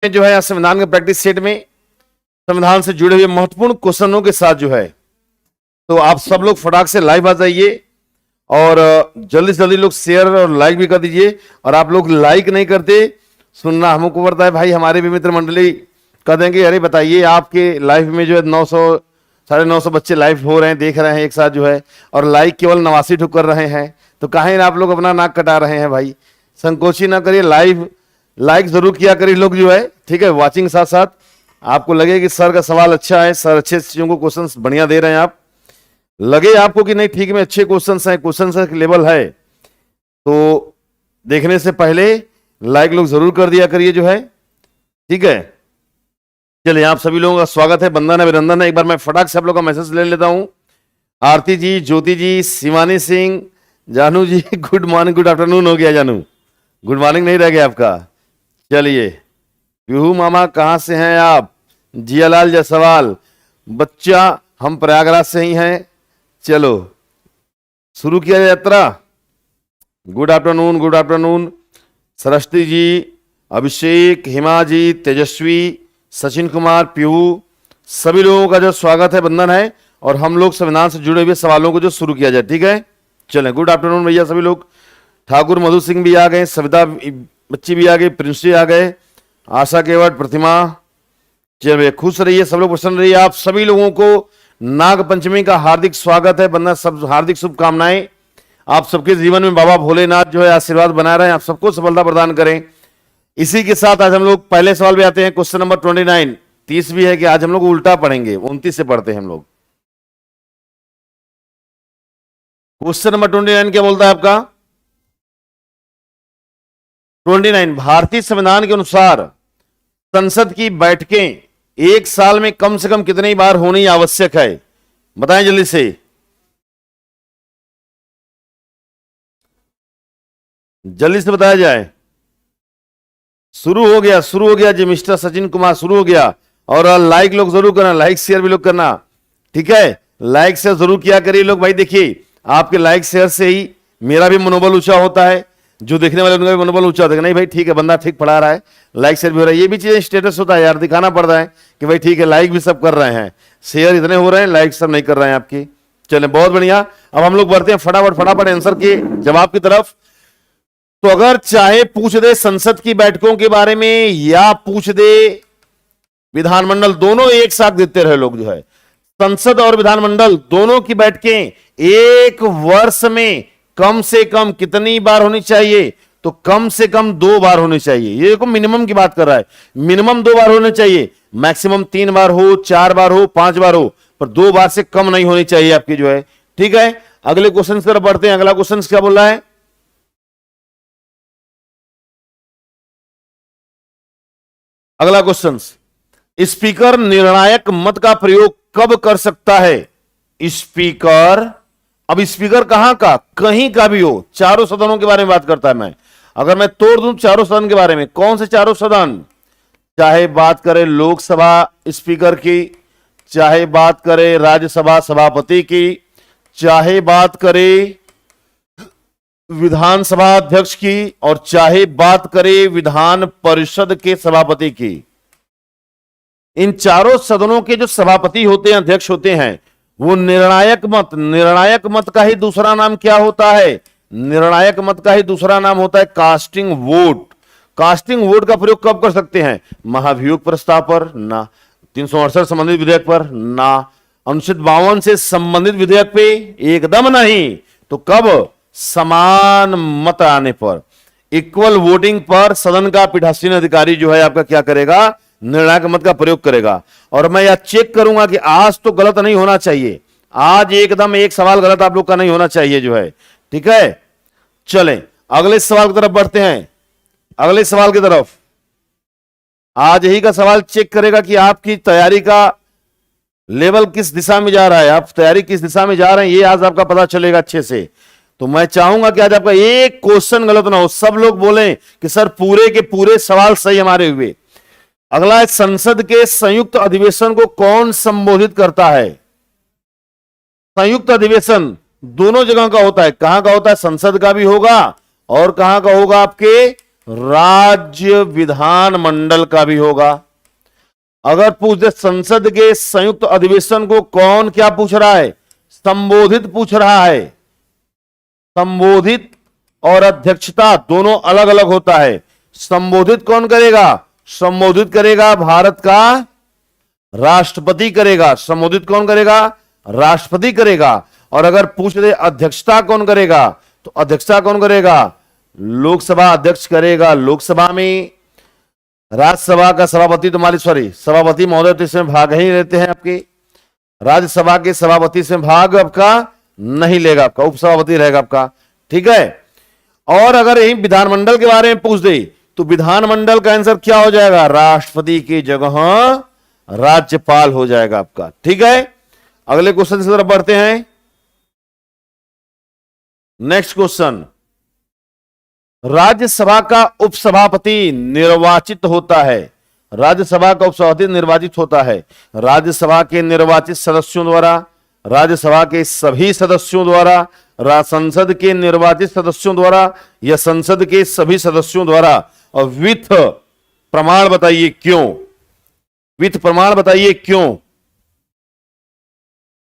जो है संविधान के प्रैक्टिस सेट में संविधान से जुड़े हुए महत्वपूर्ण क्वेश्चनों के साथ जो है, तो आप सब लोग फटाक से लाइव आ जाइए और जल्दी से जल्दी लोग शेयर और लाइक भी कर दीजिए। और आप लोग लाइक नहीं करते, सुनना हमको पड़ता है भाई, हमारे भी मित्र मंडली कह देंगे अरे बताइए आपके लाइव में जो है 900 950 बच्चे लाइव हो रहे हैं, देख रहे हैं एक साथ जो है, और लाइक केवल 89 ठुक कर रहे हैं, तो काहे आप लोग अपना नाक कटा रहे हैं भाई। संकोच ही ना करिए, लाइक जरूर किया करिए लोग जो है, ठीक है। वाचिंग साथ साथ आपको लगे कि सर का सवाल अच्छा है, सर अच्छे चीजों को क्वेश्चंस बढ़िया दे रहे हैं, आप लगे आपको कि नहीं ठीक में अच्छे क्वेश्चंस हैं, क्वेश्चंस का लेवल है, तो देखने से पहले लाइक लोग जरूर कर दिया करिए जो है, ठीक है। चलिए आप सभी लोगों का स्वागत है, वंदन है, अभिनंदन है। एक बार मैं फटाक से आप लोगों का मैसेज ले लेता हूं। आरती जी, ज्योति जी, शिवानी सिंह, जानू जी, गुड मॉर्निंग, गुड आफ्टरनून हो गया जानू, गुड मॉर्निंग नहीं रह गया आपका। चलिए पीहू मामा कहां से हैं आप? जियालाल जायसवाल, बच्चा हम प्रयागराज से ही हैं। चलो शुरू किया यात्रा। Good afternoon, good afternoon. Saraswati ji, Abhishek, Hima ji, Tejasvi, Sachin Kumar, Pihu, सभी लोगों का जो स्वागत है, वंदन है। और हम लोग संविधान से जुड़े हुए सवालों को जो शुरू किया जाए, ठीक है। चलें, गुड आफ्टरनून भैया सभी लोग। ठाकुर मधु सिंह भी आ गए, सविता बच्ची भी आ गई, प्रिंस जी आ गए, आशा केवट, प्रतिमा। चलिए खुश रहिए, सब लोग प्रसन्न रहिए। आप सभी लोगों को नाग पंचमी का हार्दिक स्वागत है, वंदन, सब हार्दिक शुभकामनाएं। आप सबके जीवन में बाबा भोलेनाथ जो है आशीर्वाद बना रहे हैं, आप सबको सफलता प्रदान करें। इसी के साथ आज हम लोग पहले सवाल भी आते हैं, क्वेश्चन नंबर 29। 30 भी है कि आज हम लोग उल्टा पढ़ेंगे, 29 से पढ़ते हैं हम लोग। क्वेश्चन नंबर 29 क्या बोलता है आपका? 29, भारतीय संविधान के अनुसार संसद की बैठकें एक साल में कम से कम कितनी बार होनी आवश्यक है? बताएं जल्दी से। जल्दी से बताया जाए। शुरू हो गया जी, मिस्टर सचिन कुमार शुरू हो गया। और लाइक लोग जरूर करना, लाइक शेयर भी लोग करना, ठीक है। लाइक शेयर जरूर किया करिए लोग भाई। देखिए आपके लाइक शेयर से ही मेरा भी मनोबल ऊंचा होता है, जो देखने वाले उनका भी मनोबल ऊंचा होता है, नहीं भाई ठीक है, बंदा ठीक पढ़ा रहा है, लाइक शेयर भी हो रहा है। ये भी चीजें स्टेटस होता है यार, दिखाना पड़ रहा है कि भाई ठीक है, लाइक भी सब कर रहे हैं, शेयर इतने हो रहे हैं, लाइक सब नहीं कर रहे हैं आपकी। चले बहुत बढ़िया। अब हम लोग बढ़ते हैं फटाफट आंसर के जवाब की तरफ। तो अगर चाहे पूछ दे संसद की बैठकों के बारे में या पूछ दे विधानमंडल, दोनों एक साथ देते रहे लोग जो है, संसद और विधानमंडल दोनों की बैठकें एक वर्ष में कम से कम कितनी बार होनी चाहिए? तो कम से कम 2 बार होनी चाहिए। ये देखो मिनिमम की बात कर रहा है, मिनिमम 2 बार होने चाहिए, मैक्सिमम 3 बार हो, 4 बार हो, 5 बार हो, पर 2 बार से कम नहीं होनी चाहिए आपकी जो है, ठीक है। अगले क्वेश्चन की तरफ बढ़ते हैं। अगला क्वेश्चन क्या बोल रहा है? अगला क्वेश्चन, स्पीकर निर्णायक मत का प्रयोग कब कर सकता है? स्पीकर, अब स्पीकर कहां का? कहीं का भी हो, चारों सदनों के बारे में बात करता है। मैं अगर मैं तोड़ दूं चारों सदन के बारे में, कौन से चारों सदन? चाहे बात करें लोकसभा स्पीकर की, चाहे बात करें राज्यसभा सभापति की, चाहे बात करें विधानसभा अध्यक्ष की, और चाहे बात करें विधान परिषद के सभापति की, इन चारों सदनों के जो सभापति होते हैं, अध्यक्ष होते हैं, वो निर्णायक मत का ही दूसरा नाम क्या होता है? निर्णायक मत का ही दूसरा नाम होता है कास्टिंग वोट। कास्टिंग वोट का प्रयोग कब कर सकते हैं? महाभियोग प्रस्ताव पर ना, 368 संबंधित विधेयक पर ना, अनुच्छेद 52 से संबंधित विधेयक पे एकदम नहीं, तो कब? समान मत आने पर, इक्वल वोटिंग पर सदन का पीठासीन अधिकारी जो है आपका क्या करेगा? निर्णायक मत का प्रयोग करेगा। और मैं यह चेक करूंगा कि आज तो गलत नहीं होना चाहिए, आज एकदम एक सवाल गलत आप लोग का नहीं होना चाहिए जो है, ठीक है। चलें अगले सवाल की तरफ बढ़ते हैं। अगले सवाल की तरफ आज यही का सवाल चेक करेगा कि आपकी तैयारी का लेवल किस दिशा में जा रहा है, आप तैयारी किस दिशा में जा रहे हैं, ये आज आपका पता चलेगा अच्छे से। तो मैं चाहूंगा कि आज आपका एक क्वेश्चन गलत ना हो, सब लोग बोलें कि सर पूरे के पूरे सवाल सही हमारे हुए। अगला है, संसद के संयुक्त अधिवेशन को कौन संबोधित करता है? संयुक्त अधिवेशन दोनों जगह का होता है। कहां का होता है? संसद का भी होगा और कहां का होगा? आपके राज्य विधानमंडल का भी होगा। अगर पूछ दे संसद के संयुक्त अधिवेशन को कौन क्या पूछ रहा है, संबोधित पूछ रहा है। संबोधित और अध्यक्षता दोनों अलग अलग होता है। संबोधित कौन करेगा? संबोधित करेगा भारत का राष्ट्रपति करेगा। संबोधित कौन करेगा? राष्ट्रपति करेगा। और अगर पूछ दे अध्यक्षता कौन करेगा, तो अध्यक्षता कौन करेगा? लोकसभा अध्यक्ष करेगा। लोकसभा में राज्यसभा का सभापति तुम्हारी सभापति महोदय तो इसमें भाग ही लेते हैं आपके। राज्यसभा के सभापति से भाग आपका नहीं लेगा, आपका उपसभापति रहेगा आपका। ठीक है। और अगर यही विधानमंडल के बारे में पूछ दे तो विधानमंडल का आंसर क्या हो जाएगा? राष्ट्रपति की जगह राज्यपाल हो जाएगा आपका। ठीक है। अगले क्वेश्चन की तरफ बढ़ते हैं। नेक्स्ट क्वेश्चन, राज्यसभा का उपसभापति निर्वाचित होता है। राज्यसभा का उपसभापति निर्वाचित होता है राज्यसभा के निर्वाचित सदस्यों द्वारा, राज्यसभा के सभी सदस्यों द्वारा, संसद के निर्वाचित सदस्यों द्वारा या संसद के सभी सदस्यों द्वारा। और विथ प्रमाण बताइए क्यों? विथ प्रमाण बताइए क्यों?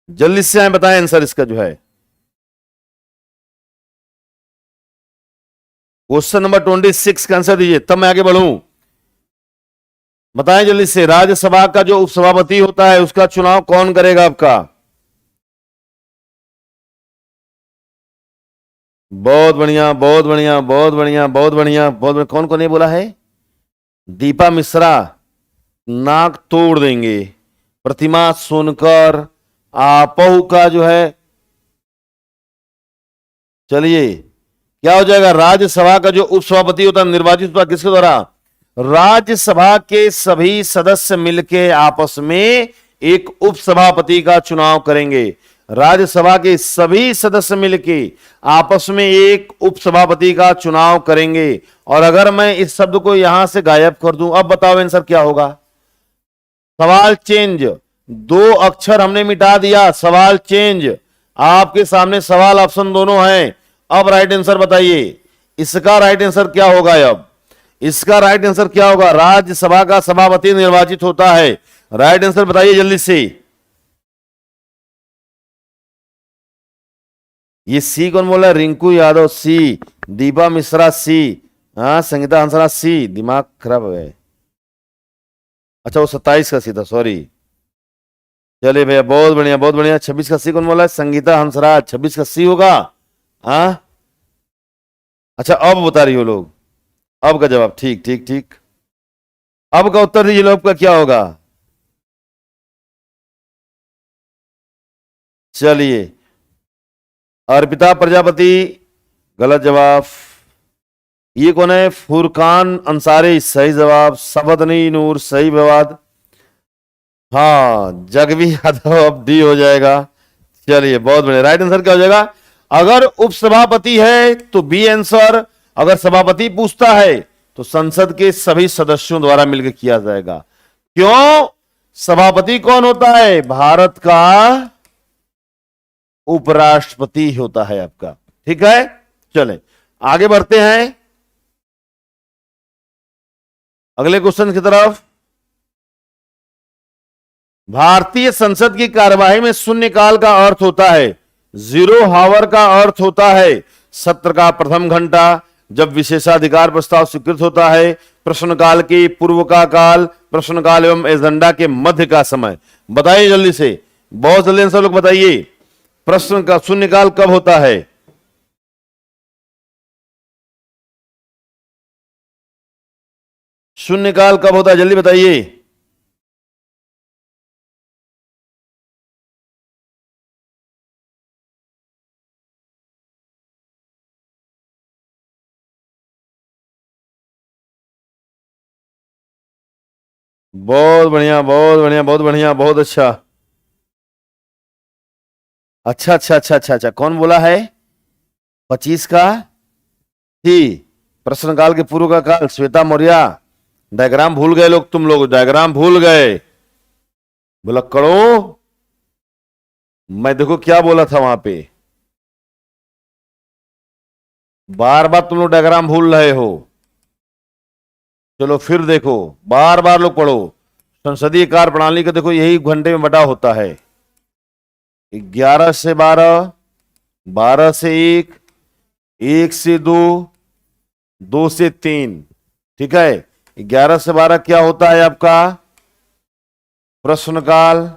जल्दी से आए बताएं आंसर इसका जो है। क्वेश्चन नंबर 26 का आंसर दीजिए, तब मैं आगे बढ़ूं। बताएं जल्दी से, राज्यसभा का जो उपसभापति होता है उसका चुनाव कौन करेगा आपका? बहुत बढ़िया, बहुत बढ़िया, बहुत बढ़िया, बहुत बढ़िया, बहुत बढ़िया। कौन कौन ने बोला है? दीपा मिश्रा, नाक तोड़ देंगे। प्रतिमा सोनकर, आपहू का जो है, चलिए क्या हो जाएगा? राज्यसभा का जो उपसभापति होता है निर्वाचित होता किसके द्वारा? राज्यसभा के सभी सदस्य मिलकर आपस में एक उपसभापति का चुनाव करेंगे। राज्यसभा के सभी सदस्य मिलकर आपस में एक उपसभापति का चुनाव करेंगे। और अगर मैं इस शब्द को यहां से गायब कर दूं, अब बताओ आंसर क्या होगा? सवाल चेंज, 2 अक्षर हमने मिटा दिया। सवाल चेंज, आपके सामने सवाल ऑप्शन दोनों हैं। अब राइट आंसर बताइए, इसका राइट आंसर क्या होगा? अब इसका राइट आंसर क्या होगा? राज्यसभा का सभापति निर्वाचित होता है। राइट आंसर बताइए जल्दी से। ये सी कौन बोला? रिंकू यादव सी, दीपा मिश्रा सी, हाँ संगीता हंसराज सी। दिमाग खराब है। अच्छा वो 27 का सी था, सॉरी। चलिए भैया बहुत बढ़िया, बहुत बढ़िया। 26 का सी कौन बोला है? संगीता हंसराज। 26 का सी होगा। हाँ अच्छा अब बता रही हो लोग, अब का जवाब। ठीक ठीक ठीक, अब का उत्तर दीजिए लोग, का क्या होगा? चलिए अर्पिता प्रजापति, गलत जवाब। ये कौन है? फुरकान अंसारी, सही जवाब। सबदनी नूर, सही जवाब। हाँ जगवी यादव, अब डी हो जाएगा। चलिए बहुत बढ़िया। राइट आंसर क्या हो जाएगा? अगर उपसभापति है तो बी आंसर, अगर सभापति पूछता है तो संसद के सभी सदस्यों द्वारा मिलकर किया जाएगा। क्यों? सभापति कौन होता है? भारत का उपराष्ट्रपति होता है आपका। ठीक है, चले आगे बढ़ते हैं अगले क्वेश्चन की तरफ। भारतीय संसद की कार्यवाही में शून्यकाल का अर्थ होता है, जीरो हावर का अर्थ होता है सत्र का प्रथम घंटा, जब विशेषाधिकार प्रस्ताव स्वीकृत होता है, प्रश्नकाल की पूर्व का काल, प्रश्नकाल एवं एजेंडा के मध्य का समय। बताइए जल्दी से, बहुत जल्दी आंसर लोग बताइए, प्रश्न का शून्यकाल कब होता है? शून्यकाल कब होता है जल्दी बताइए। बहुत बढ़िया, बहुत बढ़िया, बहुत बढ़िया, बहुत अच्छा। अच्छा अच्छा अच्छा अच्छा अच्छा, कौन बोला है? 25 का थी प्रश्नकाल के पूर्व का काल, श्वेता मौर्य। डायग्राम भूल गए लोग, तुम लोग डायग्राम भूल गए। बोला करो, मैं देखो क्या बोला था वहां पे, बार बार तुम लोग डायग्राम भूल रहे हो। चलो फिर देखो, बार बार लोग पढ़ो। संसदीय कार्य प्रणाली का देखो यही घंटे में बटा होता है। 11 से 12, 12 से 1, 1 से 2, 2 से 3। ठीक है, 11 से 12 क्या होता है आपका प्रश्नकाल।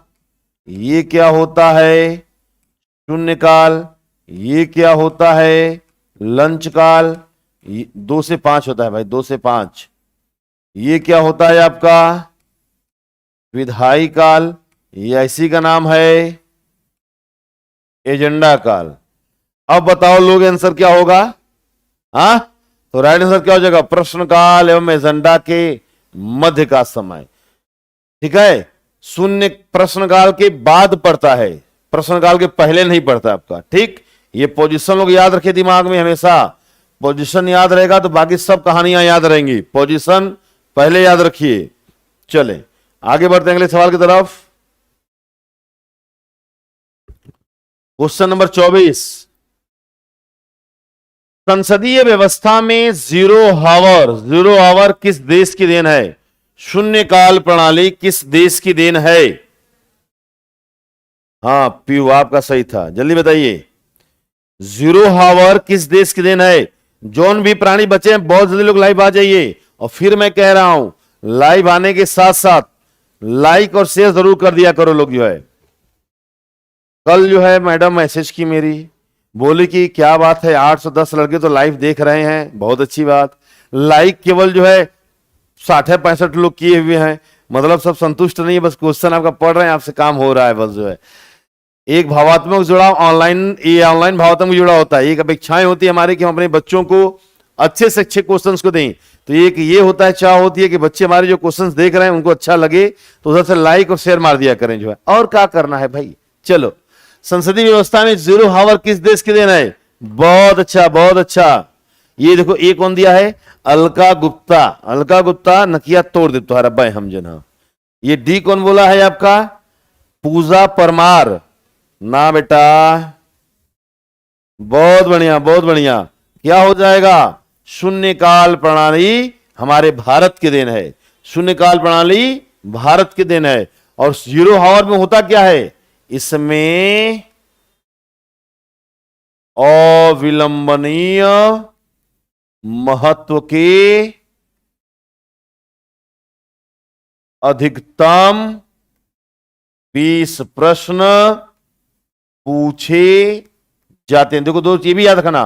ये क्या होता है शून्यकाल। ये क्या होता है लंच काल। 2 से 5 होता है भाई, 2 से 5। ये क्या होता है आपका विधायी काल। ये इसी का नाम है एजेंडा काल। अब बताओ लोग आंसर क्या होगा। हाँ, तो राइट आंसर क्या हो जाएगा प्रश्नकाल एवं एजेंडा के मध्य का समय। ठीक है, शून्य प्रश्नकाल के बाद पड़ता है, प्रश्नकाल के पहले नहीं पड़ता आपका। ठीक, ये पोजीशन लोग याद रखे दिमाग में हमेशा। पोजीशन याद रहेगा तो बाकी सब कहानियां याद रहेंगी। पोजीशन पहले याद रखिए। चले आगे बढ़ते हैं अगले सवाल की तरफ। क्वेश्चन नंबर 24, संसदीय व्यवस्था में जीरो आवर किस देश की देन है। शून्यकाल प्रणाली किस देश की देन है। हाँ पीयू आपका सही था, जल्दी बताइए। जीरो आवर किस देश की देन है। जोन भी प्राणी बचे हैं बहुत जल्दी लोग लाइव आ जाइए। और फिर मैं कह रहा हूं लाइव आने के साथ साथ लाइक और शेयर जरूर कर दिया करो लोग। जो है कल जो है मैडम मैसेज की मेरी, बोली कि क्या बात है 810 लड़के तो लाइव देख रहे हैं, बहुत अच्छी बात। लाइक केवल जो है 60-65 लोग किए हुए हैं, मतलब सब संतुष्ट नहीं है, बस क्वेश्चन आपका पढ़ रहे हैं, आपसे काम हो रहा है बस। जो है एक भावात्मक जुड़ाव ऑनलाइन, ये ऑनलाइन भावात्मक जुड़ाव होता है। एक अपेक्षाएं होती है हमारी कि हम अपने बच्चों को अच्छे से अच्छे क्वेश्चंस को दें। तो एक ये होता है, चाह होती है कि बच्चे हमारे जो क्वेश्चंस देख रहे हैं उनको अच्छा लगे, तो उधर से लाइक और शेयर मार दिया करें। जो है और क्या करना है भाई। चलो, संसदीय व्यवस्था में जीरो आवर किस देश की देन है। बहुत अच्छा बहुत अच्छा। ये देखो एक कौन दिया है अलका गुप्ता। अलका गुप्ता नकिया तोड़ दे तुम्हारा भाई हम जना। ये डी कौन बोला है आपका पूजा परमार ना बेटा। बहुत बढ़िया बहुत बढ़िया। क्या हो जाएगा शून्यकाल प्रणाली हमारे भारत की देन है। शून्यकाल प्रणाली भारत की देन है। और जीरो आवर में होता क्या है, इसमें अविलंबनीय महत्व के अधिकतम 20 प्रश्न पूछे जाते हैं। देखो दोस्त ये भी याद रखना,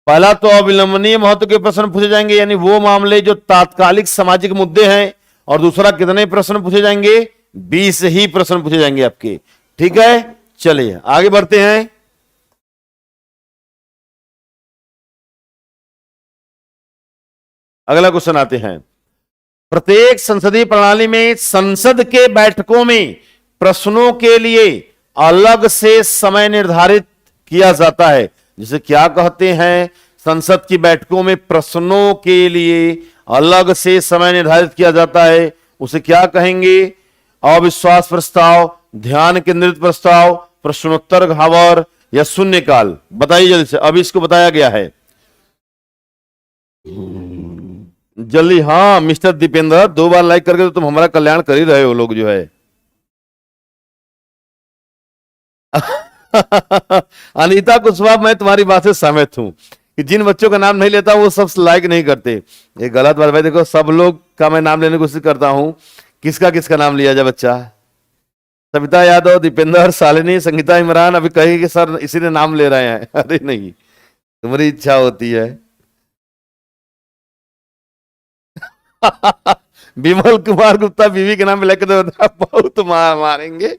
पहला तो अविलंबनीय महत्व के प्रश्न पूछे जाएंगे, यानी वो मामले जो तात्कालिक सामाजिक मुद्दे हैं। और दूसरा कितने प्रश्न पूछे जाएंगे 20 ही प्रश्न पूछे जाएंगे आपके। ठीक है, चलिए आगे बढ़ते हैं। अगला क्वेश्चन आते हैं। प्रत्येक संसदीय प्रणाली में संसद के बैठकों में प्रश्नों के लिए अलग से समय निर्धारित किया जाता है। जिसे क्या कहते हैं, संसद की बैठकों में प्रश्नों के लिए अलग से समय निर्धारित किया जाता है, उसे क्या कहेंगे। अविश्वास प्रस्ताव, ध्यान केंद्रित प्रस्ताव, प्रश्नोत्तर घावर या शून्यकाल। बताइए जल्दी से, अभी इसको बताया गया है जल्दी। हाँ मिस्टर दीपेंद्र 2 बार लाइक करके तो तुम हमारा कल्याण कर ही रहे हो लोग। जो है अनीता कुशवाहा, मैं तुम्हारी बात से सहमत हूं कि जिन बच्चों का नाम नहीं लेता वो सब लाइक नहीं करते। ये गलत बात भाई। देखो सब लोग का मैं नाम लेने की कोशिश करता हूं। किसका किसका नाम लिया जाए बच्चा। सविता यादव, दीपेंद्र, शालिनी, संगीता, इमरान। अभी कहेंगे कि सर इसी ने नाम ले रहे हैं। अरे नहीं, तुम्हारी इच्छा होती है। विमल कुमार गुप्ता बीवी के नाम पे लेकर बहुत मारेंगे।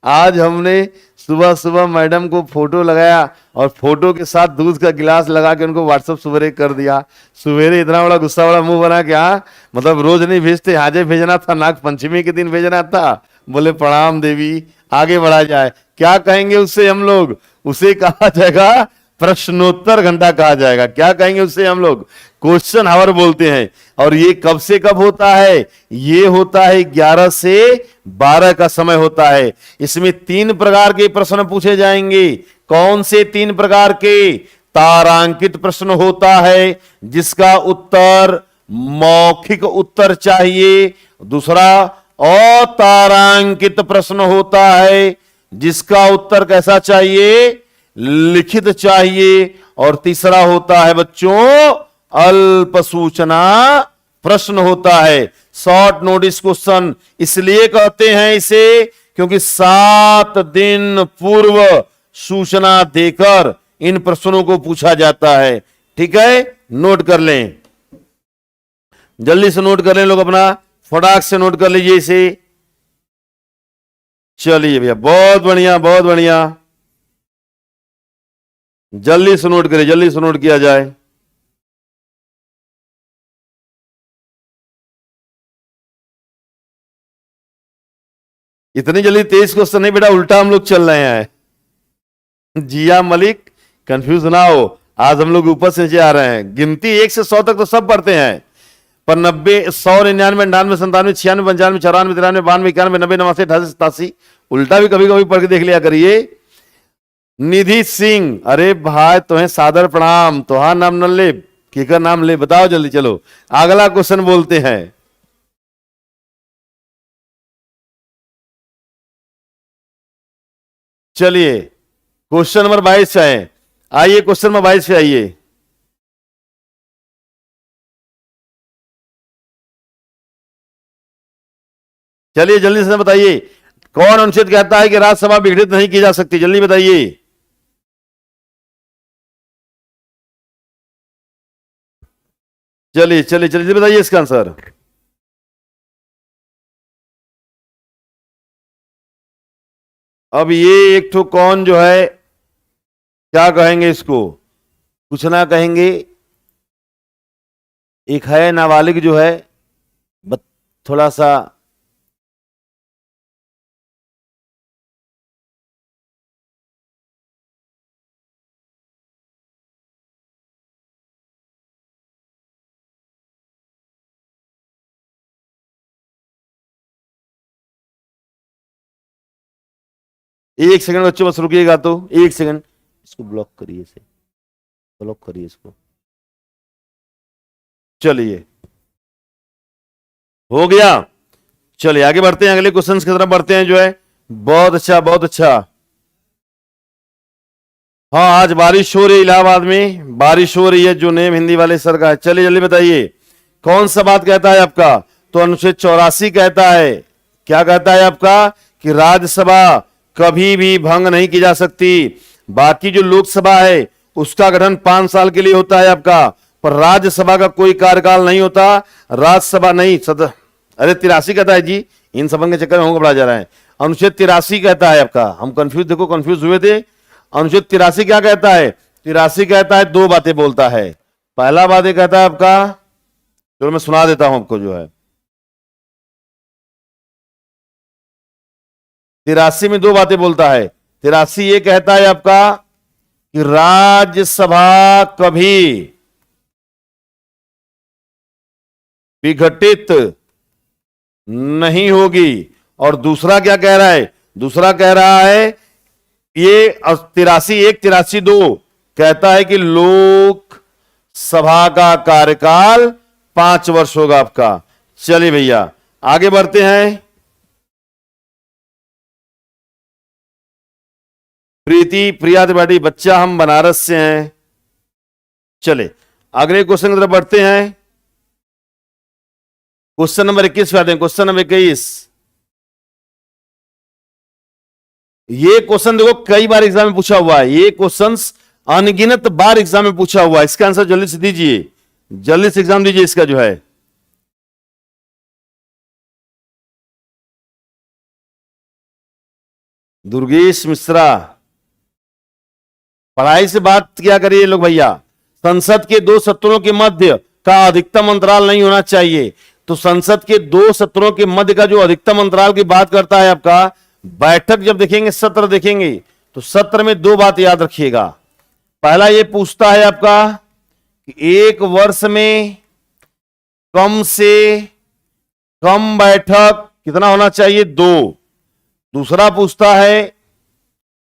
आज हमने सुबह सुबह मैडम को फोटो लगाया और फोटो के साथ दूध का गिलास लगा के उनको व्हाट्सएप सवेरे कर दिया। सवेरे इतना बड़ा गुस्सा वाला मुंह बना के, हाँ मतलब रोज नहीं भेजते, आज भेजना था, नाग पंचमी के दिन भेजना था। बोले प्रणाम देवी, आगे बढ़ा जाए। क्या कहेंगे उससे हम लोग, उसे कहा जाएगा प्रश्नोत्तर घंटा कहा जाएगा। क्या कहेंगे उससे हम लोग, क्वेश्चन आवर बोलते हैं। और ये कब से कब होता है, ये होता है 11 से 12 का समय होता है। इसमें 3 प्रकार के प्रश्न पूछे जाएंगे। कौन से 3 प्रकार के, तारांकित प्रश्न होता है जिसका उत्तर मौखिक उत्तर चाहिए। दूसरा अतारांकित प्रश्न होता है जिसका उत्तर कैसा चाहिए, लिखित चाहिए। और तीसरा होता है बच्चों अल्प सूचना प्रश्न होता है, शॉर्ट नोटिस क्वेश्चन। इसलिए कहते हैं इसे क्योंकि 7 दिन पूर्व सूचना देकर इन प्रश्नों को पूछा जाता है। ठीक है, नोट कर लें, जल्दी से नोट कर लें लोग, अपना फटाक से नोट कर लीजिए इसे। चलिए भैया, बहुत बढ़िया बहुत बढ़िया, जल्दी से नोट करिए, जल्दी से नोट किया जाए। इतनी जल्दी 23 क्वेश्चन नहीं बेटा, उल्टा हम लोग चल रहे हैं। जिया मलिक, कंफ्यूज ना हो, आज हम लोग ऊपर से नीचे आ रहे हैं। गिनती 1 से 100 तक तो सब पढ़ते हैं, पर 90, 100, 99, 99, 97, 96, 95, 94, 93, 92, 91, 90, 89, 88, 87 उल्टा भी कभी कभी पढ़ के देख लिया करिए। निधि सिंह, अरे भाई तुम्हें सादर प्रणाम, तुहार नाम न ले, केकर नाम ले, बताओ जल्दी। चलो अगला क्वेश्चन बोलते हैं। चलिए क्वेश्चन नंबर 22 से आए, आइए क्वेश्चन नंबर 22 पे आइए। चलिए जल्दी से बताइए, कौन अनुच्छेद कहता है कि राज्यसभा विघटित नहीं की जा सकती, जल्दी बताइए। चलिए चलिए चलिए बताइए इसका आंसर। अब ये एक तो कौन जो है, क्या कहेंगे इसको, कुछ ना कहेंगे। एक है नाबालिग जो है, थोड़ा सा एक सेकंड बच्चों बस रुकिएगा, तो एक सेकंड, इसको ब्लॉक करिए, इसे ब्लॉक करिए इसको। चलिए हो गया, चलिए आगे बढ़ते हैं, अगले क्वेश्चंस की तरफ बढ़ते हैं जो है। बहुत अच्छा बहुत अच्छा। हाँ आज बारिश हो रही है, इलाहाबाद में बारिश हो रही है, जो नेम हिंदी वाले सर का है। चलिए जल्दी बताइए कौन सा बात कहता है आपका, तो अनुच्छेद 84 कहता है, क्या कहता है आपका, कि राज्यसभा कभी भी भंग नहीं की जा सकती। बाकी जो लोकसभा है उसका गठन 5 साल के लिए होता है आपका, पर राज्यसभा का कोई कार्यकाल नहीं होता। राज्यसभा नहीं सदस्य, अरे 83 कहता है जी, इन सबन के चक्कर में हमको पढ़ा जा रहा है। अनुच्छेद 83 कहता है आपका, हम कंफ्यूज, देखो कंफ्यूज हुए थे। अनुच्छेद 83 क्या कहता है, 83 कहता है 2 बातें बोलता है। पहला बात ये कहता है आपका, चलो मैं सुना देता हूं आपको जो है। 83 में 2 बातें बोलता है। 83 ये कहता है आपका कि राज्यसभा कभी विघटित नहीं होगी। और दूसरा क्या कह रहा है, दूसरा कह रहा है ये 83(1), 83(2) कहता है कि लोक सभा का कार्यकाल 5 वर्ष होगा आपका। चलिए भैया आगे बढ़ते हैं। प्रीति प्रिया त्रिपाठी, बच्चा हम बनारस से हैं। चले अगले क्वेश्चन की तरफ बढ़ते हैं। क्वेश्चन नंबर 21 पे आते हैं। क्वेश्चन नंबर 21, ये क्वेश्चन देखो कई बार एग्जाम में पूछा हुआ है, ये क्वेश्चन अनगिनत बार एग्जाम में पूछा हुआ है। इसका आंसर जल्दी से दीजिए, जल्दी से एग्जाम दीजिए इसका जो है। दुर्गेश मिश्रा, पढ़ाई से बात क्या करिए लोग भैया। संसद के 2 सत्रों के मध्य का अधिकतम अंतराल नहीं होना चाहिए। तो संसद के 2 सत्रों के मध्य का जो अधिकतम अंतराल की बात करता है आपका, बैठक जब देखेंगे, सत्र देखेंगे, तो सत्र में 2 बात याद रखिएगा। पहला ये पूछता है आपका कि 1 वर्ष में कम से कम बैठक कितना होना चाहिए, 2। दूसरा पूछता है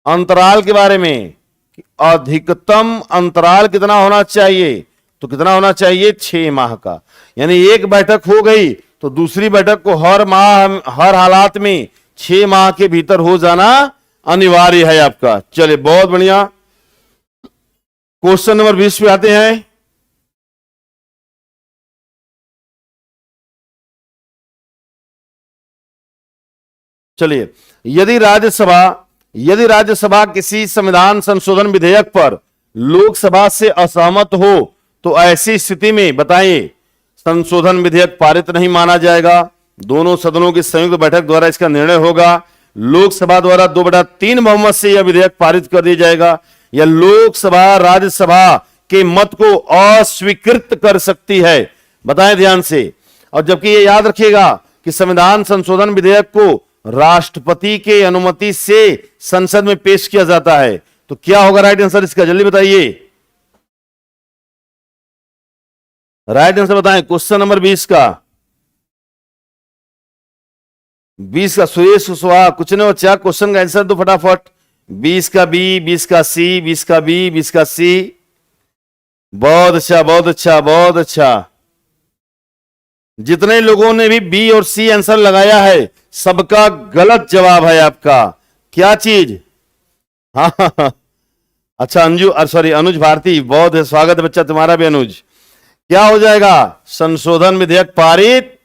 अंतराल के बारे में, अधिकतम अंतराल कितना होना चाहिए, तो कितना होना चाहिए, 6 माह का। यानी एक बैठक हो गई तो दूसरी बैठक को हर माह, हर हालात में 6 माह के भीतर हो जाना अनिवार्य है आपका। चलिए बहुत बढ़िया। क्वेश्चन नंबर 20 पे आते हैं। चलिए, यदि राज्यसभा किसी संविधान संशोधन विधेयक पर लोकसभा से असहमत हो तो ऐसी स्थिति में बताइए संशोधन विधेयक पारित नहीं माना जाएगा। दोनों सदनों की संयुक्त बैठक द्वारा इसका निर्णय होगा। लोकसभा द्वारा 2/3 बहुमत से यह विधेयक पारित कर दिया जाएगा, या लोकसभा राज्यसभा के मत को अस्वीकृत कर सकती है। बताएं ध्यान से। और जबकि ये याद रखिएगा कि संविधान संशोधन विधेयक को राष्ट्रपति के अनुमति से संसद में पेश किया जाता है। तो क्या होगा राइट आंसर इसका, जल्दी बताइए। राइट आंसर बताएं क्वेश्चन नंबर 20 का। 20 का सुरेश कुशवाहा, कुछ नहीं बच्चा, क्वेश्चन का आंसर दो फटाफट। 20 का बी, 20 का सी, 20 का बी, 20 का सी। बहुत अच्छा, बहुत अच्छा, बहुत अच्छा। जितने लोगों ने भी बी और सी आंसर लगाया है सबका गलत जवाब है आपका। क्या चीज? हाँ हाँ हाँ। अच्छा अंजू, सॉरी अनुज भारती, बहुत है, स्वागत है बच्चा तुम्हारा भी अनुज। क्या हो जाएगा? संशोधन विधेयक पारित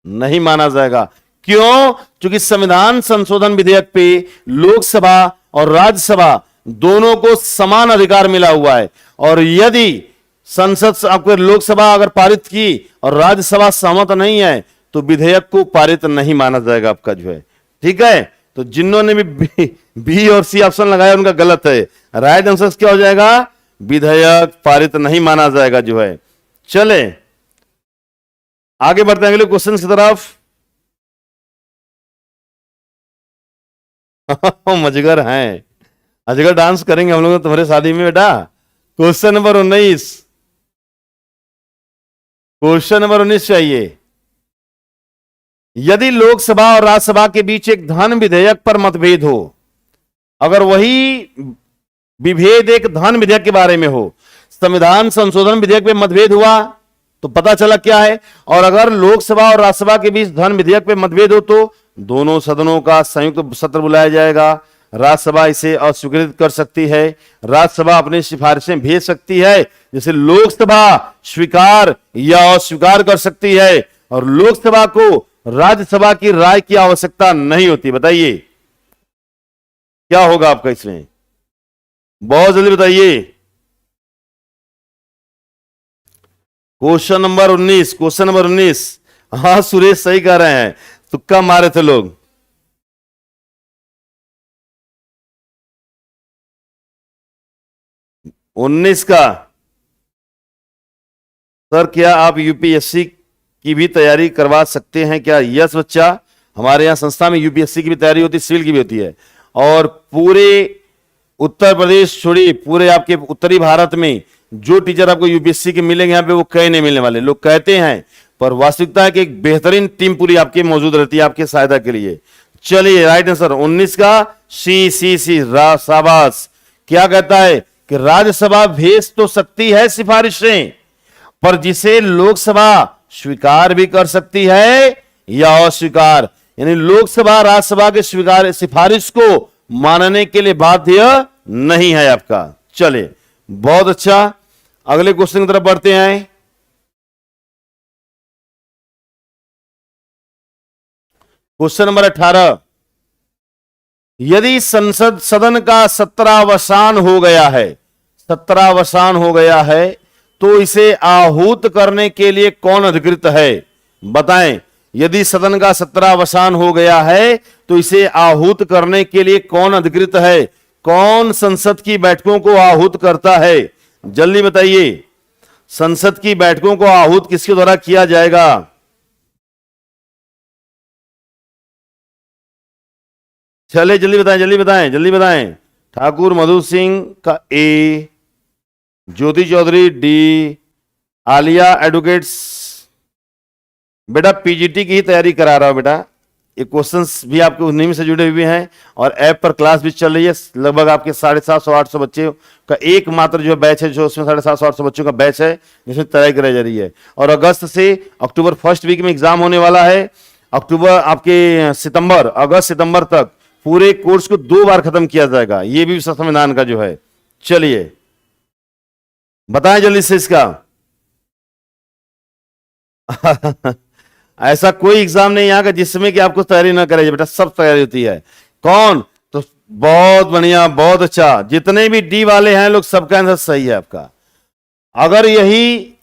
नहीं माना जाएगा। क्यों? क्योंकि संविधान संशोधन विधेयक पे लोकसभा और राज्यसभा दोनों को समान अधिकार मिला हुआ है, और यदि संसद आपको लोकसभा अगर पारित की और राज्यसभा सहमत नहीं है तो विधेयक को पारित नहीं माना जाएगा आपका जो है। ठीक है, तो जिन्होंने भी बी और सी ऑप्शन लगाया उनका गलत है। राइट आंसर क्या हो जाएगा? विधेयक पारित नहीं माना जाएगा जो है। चले आगे बढ़ते हैं अगले क्वेश्चन की तरफ। मजगर हैं, अजगर डांस करेंगे हम लोग तुम्हारे शादी में बेटा। क्वेश्चन नंबर 19, क्वेश्चन नंबर 19 चाहिए। यदि लोकसभा और राज्यसभा के बीच एक धन विधेयक पर मतभेद हो, अगर वही विभेद एक धन विधेयक के बारे में हो, संविधान संशोधन विधेयक पे मतभेद हुआ तो पता चला क्या है, और अगर लोकसभा और राज्यसभा के बीच धन विधेयक पे मतभेद हो तो दोनों सदनों का संयुक्त सत्र बुलाया जाएगा। राज्यसभा इसे अस्वीकृत कर सकती है, राज्यसभा अपनी सिफारिशें भेज सकती है, जैसे लोकसभा स्वीकार या अस्वीकार कर सकती है, और लोकसभा को राज्यसभा की राय की आवश्यकता नहीं होती। बताइए क्या होगा आपका इसमें, बहुत जल्दी बताइए। Question number 19, question number 19। हाँ सुरेश सही कह रहे हैं, तुक्का मारे थे लोग। उन्नीस का सर, क्या आप यूपीएससी की भी तैयारी करवा सकते हैं क्या? यस बच्चा, हमारे यहाँ संस्था में यूपीएससी की भी तैयारी होती है, सिविल की भी होती है, और पूरे उत्तर प्रदेश छोड़िए पूरे आपके उत्तरी भारत में जो टीचर आपको यूपीएससी के मिलेंगे यहाँ पे वो कहीं नहीं मिलने वाले। लोग कहते हैं पर वास्तविकता है कि एक बेहतरीन टीम पूरी आपके मौजूद रहती है आपके सहायता के लिए। चलिए राइट आंसर 19 का सी सी सी शाबाश। क्या कहता है कि राज्यसभा भेज तो सकती है सिफारिशें, पर जिसे लोकसभा स्वीकार भी कर सकती है या अस्वीकार, यानी लोकसभा राज्यसभा के स्वीकार सिफारिश को मानने के लिए बाध्य नहीं है आपका। चलिए बहुत अच्छा, अगले क्वेश्चन की तरफ बढ़ते हैं। Question number 18। यदि संसद सदन का 17वां हो गया है, 17वां हो गया है, तो इसे आहूत करने के लिए कौन अधिकृत है? बताएं, यदि सदन का 17वां हो गया है तो इसे आहूत करने के लिए कौन अधिकृत है? कौन संसद की बैठकों को आहूत करता है? जल्दी बताइए, संसद की बैठकों को आहूत किसके द्वारा किया जाएगा? चले जल्दी बताएं, जल्दी बताएं, जल्दी बताएं। ठाकुर मधु सिंह का ए, ज्योति चौधरी डी, आलिया एडवोकेट्स। बेटा पीजीटी की ही तैयारी करा रहा हूं बेटा, ये क्वेश्चंस भी आपके उन्हीं में से जुड़े हुए हैं और ऐप पर क्लास भी चल रही है। लगभग आपके 750-800 बच्चे का एकमात्र जो बैच है, जो उसमें 750-800 बच्चों का बैच है जिसमें तैयारी कराई जा रही है। और अगस्त से अक्टूबर फर्स्ट वीक में एग्जाम होने वाला है। अक्टूबर आपके सितंबर, अगस्त सितंबर तक पूरे कोर्स को 2 बार खत्म किया जाएगा। ये भी संविधान का जो है। चलिए बताएं जल्दी से इसका। ऐसा कोई एग्जाम नहीं यहाँ का जिसमें कि आपको तैयारी ना करे बेटा, सब तैयारी होती है। कौन? तो बहुत बढ़िया, बहुत अच्छा। जितने भी डी वाले हैं लोग, सबका आंसर सही है आपका। अगर यही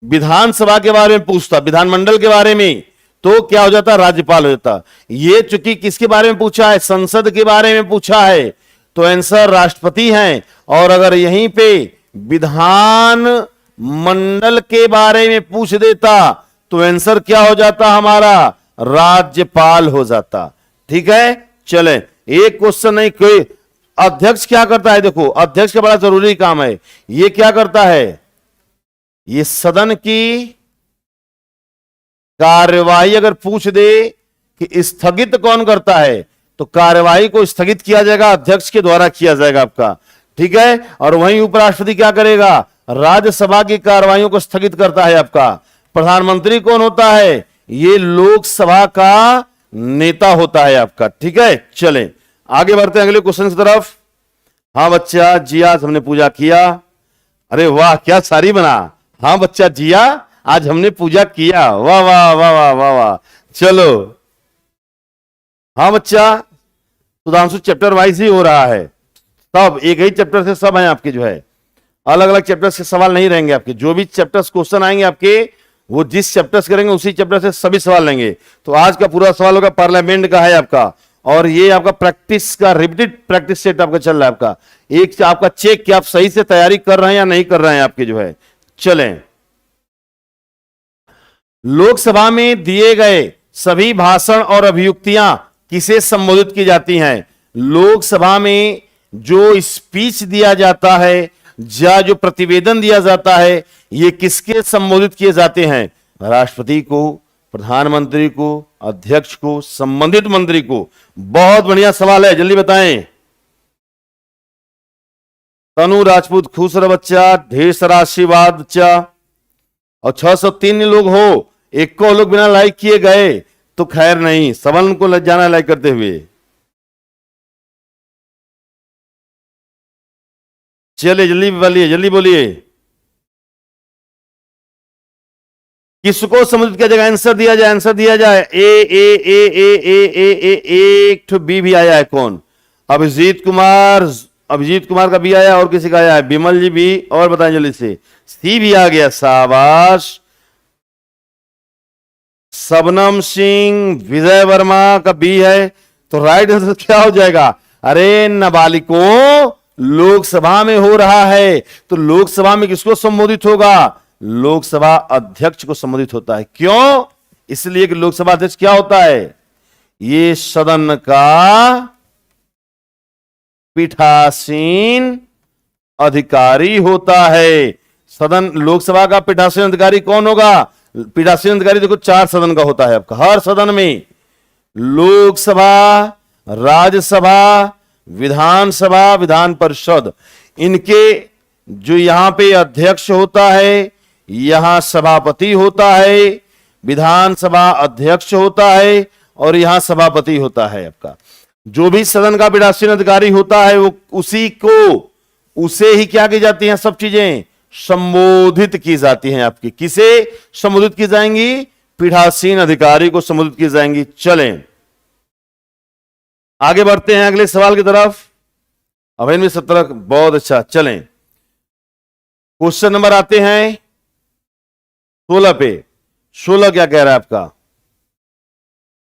विधानसभा के बारे में पूछता, विधानमंडल के बारे में, तो क्या हो जाता? राज्यपाल हो जाता। ये चूंकि किसके बारे में पूछा है? संसद के बारे में पूछा है, तो आंसर राष्ट्रपति हैं। और अगर यहीं पे विधान मंडल के बारे में पूछ देता तो आंसर क्या हो जाता हमारा? राज्यपाल हो जाता। ठीक है, चले एक क्वेश्चन नहीं। कोई अध्यक्ष क्या करता है? देखो, अध्यक्ष का बड़ा जरूरी काम है। ये क्या करता है? ये सदन की कार्यवाही अगर पूछ दे कि स्थगित कौन करता है, तो कार्यवाही को स्थगित किया जाएगा, अध्यक्ष के द्वारा किया जाएगा आपका। ठीक है, और वहीं उपराष्ट्रपति क्या करेगा? राज्यसभा की कार्यवाहियों को स्थगित करता है आपका। प्रधानमंत्री कौन होता है? ये लोकसभा का नेता होता है आपका। ठीक है, चलें आगे बढ़ते हैं अगले क्वेश्चन की तरफ। हाँ बच्चा जी, आज हमने पूजा किया। अरे वाह, क्या सारी बना। हाँ बच्चा जिया, आज हमने पूजा किया। वाह वाह वाह वाह वाह वाह। चलो हाँ बच्चा, सुधांशु चैप्टर वाइज ही हो रहा है। सब एक ही चैप्टर से सब हैं आपके, जो है अलग अलग चैप्टर से सवाल नहीं रहेंगे आपके। जो भी चैप्टर्स क्वेश्चन आएंगे आपके, वो जिस चैप्टर से करेंगे उसी चैप्टर से सभी सवाल लेंगे। तो आज का पूरा सवाल होगा पार्लियामेंट का है आपका, और ये आपका प्रैक्टिस का रिपीटेड प्रैक्टिस सेट आपका चल रहा है आपका। एक आपका चेक कि आप सही से तैयारी कर रहे हैं या नहीं कर रहे हैं आपके, जो है। चलें, लोकसभा में दिए गए सभी भाषण और अभियुक्तियां किसे संबोधित की जाती हैं? लोकसभा में जो स्पीच दिया जाता है या जो प्रतिवेदन दिया जाता है, ये किसके संबोधित किए जाते हैं? राष्ट्रपति को, प्रधानमंत्री को, अध्यक्ष को, संबंधित मंत्री को। बहुत बढ़िया सवाल है, जल्दी बताएं। तनु राजपूत खुश रह बच्चा, ढेर सारा आशीर्वाद बच्चा। और 603 लोग हो, एक को लोग बिना लाइक किए गए तो खैर नहीं, सबन को लग जाना लाइक करते हुए। चलिए जल्दी बोलिए, जल्दी बोलिए, किसको संबोधित किया जाएगा? आंसर दिया जाए, आंसर दिया जाए। ए ए ए ए ए ए ए ए एक तो बी भी आया है। कौन? अभिजीत कुमार, अभिजीत कुमार का बी आया, और किसी का आया है? बिमल जी भी। और बताएं जल्दी से। सी भी आ गया, शाबाश। सबनम सिंह, विजय वर्मा का बी है। तो राइट आंसर क्या हो जाएगा? अरे नाबालिगों, लोकसभा में हो रहा है, तो लोकसभा में किसको संबोधित होगा? लोकसभा अध्यक्ष को संबोधित होता है। क्यों? इसलिए कि लोकसभा अध्यक्ष क्या होता है? ये सदन का पीठासीन अधिकारी होता है। सदन, लोकसभा का पीठासीन अधिकारी कौन होगा? पीठासीन अधिकारी देखो 4 सदन का होता है आपका। हर सदन में लोकसभा, राज्यसभा, विधानसभा, विधान परिषद, इनके जो यहां पे अध्यक्ष होता है, यहां सभापति होता है, विधानसभा अध्यक्ष होता है, और यहां सभापति होता है आपका। जो भी सदन का पीठासीन अधिकारी होता है, वो उसी को, उसे ही क्या की जाती हैं? सब चीजें संबोधित की जाती हैं आपकी। किसे संबोधित की जाएंगी? पीठासीन अधिकारी को संबोधित की जाएंगी। चलें आगे बढ़ते हैं अगले सवाल की तरफ। अब इनमें 17, बहुत अच्छा। चलें क्वेश्चन नंबर आते हैं 16 पे। 16 क्या कह रहा है आपका?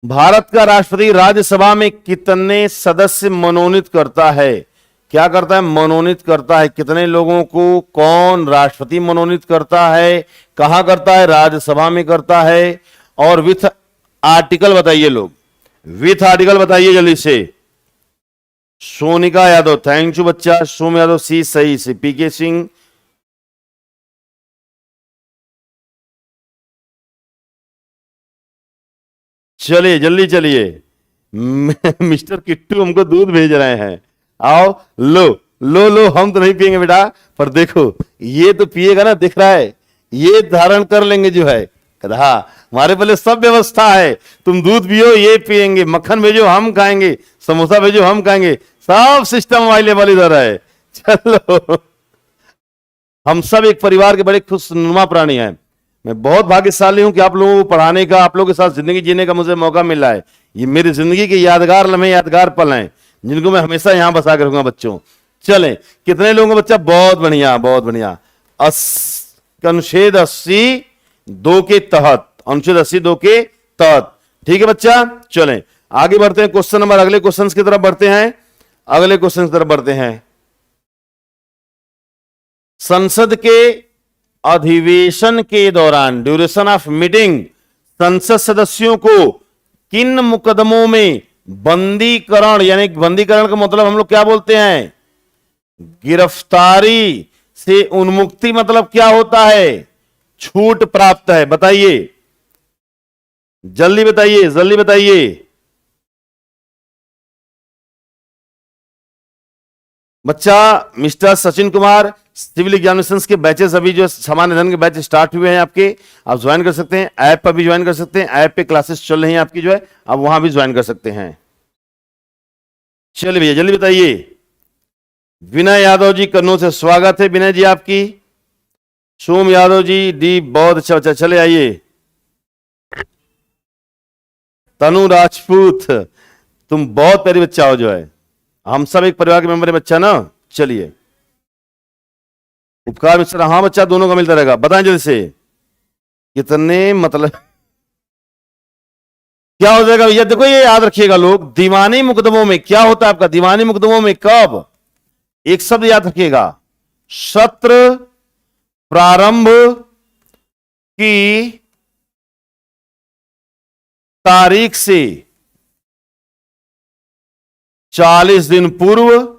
भारत का राष्ट्रपति राज्यसभा में कितने सदस्य मनोनीत करता है? क्या करता है? मनोनीत करता है। कितने लोगों को कौन राष्ट्रपति मनोनीत करता है? कहां करता है? राज्यसभा में करता है। और विथ आर्टिकल बताइए लोग, विथ आर्टिकल बताइए जल्दी से। सोनिका यादव, थैंक यू बच्चा। सोम यादव सी सही से। पीके सिंह, चलिए जल्दी चलिए। मिस्टर किट्टू हमको दूध भेज रहे हैं। आओ लो लो लो, हम तो नहीं पिएंगे बेटा, पर देखो ये तो पिएगा ना, दिख रहा है, ये धारण कर लेंगे जो है। कहता हाँ, हमारे पहले सब व्यवस्था है, तुम दूध पियो, ये पिएंगे, मक्खन भेजो हम खाएंगे, समोसा भेजो हम खाएंगे, सब सिस्टम अवेलेबल इधर है। चलो, हम सब एक परिवार के बड़े खुशनुमा प्राणी हैं। मैं बहुत भाग्यशाली हूं कि आप लोगों को पढ़ाने का, आप लोगों के साथ जिंदगी जीने का मुझे मौका मिल रहा है। ये मेरी जिंदगी के यादगार लम्हे, यादगार पल हैं, जिनको मैं हमेशा यहां बसा के रखूंगा बच्चों। चलें, कितने लोगों का बच्चा? बहुत बढ़िया बहुत बढ़िया। अनुच्छेद 80(2) के तहत, अनुच्छेद 80(2) के तहत, ठीक है बच्चा। चलें आगे बढ़ते हैं, क्वेश्चन नंबर, अगले क्वेश्चन की तरफ बढ़ते हैं, अगले क्वेश्चन की तरफ बढ़ते हैं। संसद के अधिवेशन के दौरान, ड्यूरेशन ऑफ मीटिंग, संसद सदस्यों को किन मुकदमों में बंदीकरण, यानी बंदीकरण का मतलब हम लोग क्या बोलते हैं? गिरफ्तारी से उन्मुक्ति मतलब क्या होता है? छूट प्राप्त है। बताइए, जल्दी बताइए, जल्दी बताइए। बच्चा mister Sachin Kumar, civil examinations के बैचेस अभी जो सामान्य अध्ययन के बैच स्टार्ट हुए हैं आपके, आप ज्वाइन कर सकते हैं, ऐप पर भी ज्वाइन कर सकते हैं, ऐप पे क्लासेस चल रही हैं आपकी जो है, आप वहां भी ज्वाइन कर सकते हैं। चलिए भैया जल्दी बताइए। विनय यादव जी कन्नौज से स्वागत है, विनय जी आपकी। सोम यादव जी डी, बहुत अच्छा अच्छा, चले आइए। तनु राजपूत, तुम बहुत प्यारी बच्चा हो जो है, हम सब एक परिवार के मेंबर है बच्चा ना। चलिए, उपकार मिश्रा, हाँ बच्चा दोनों का मिलता रहेगा। बताएं जल्दी से कितने, मतलब क्या हो जाएगा भैया? देखो ये याद रखिएगा लोग, दीवानी मुकदमों में क्या होता है आपका? दीवानी मुकदमों में कब, एक शब्द याद रखिएगा, सत्र प्रारंभ की तारीख से 40 दिन पूर्व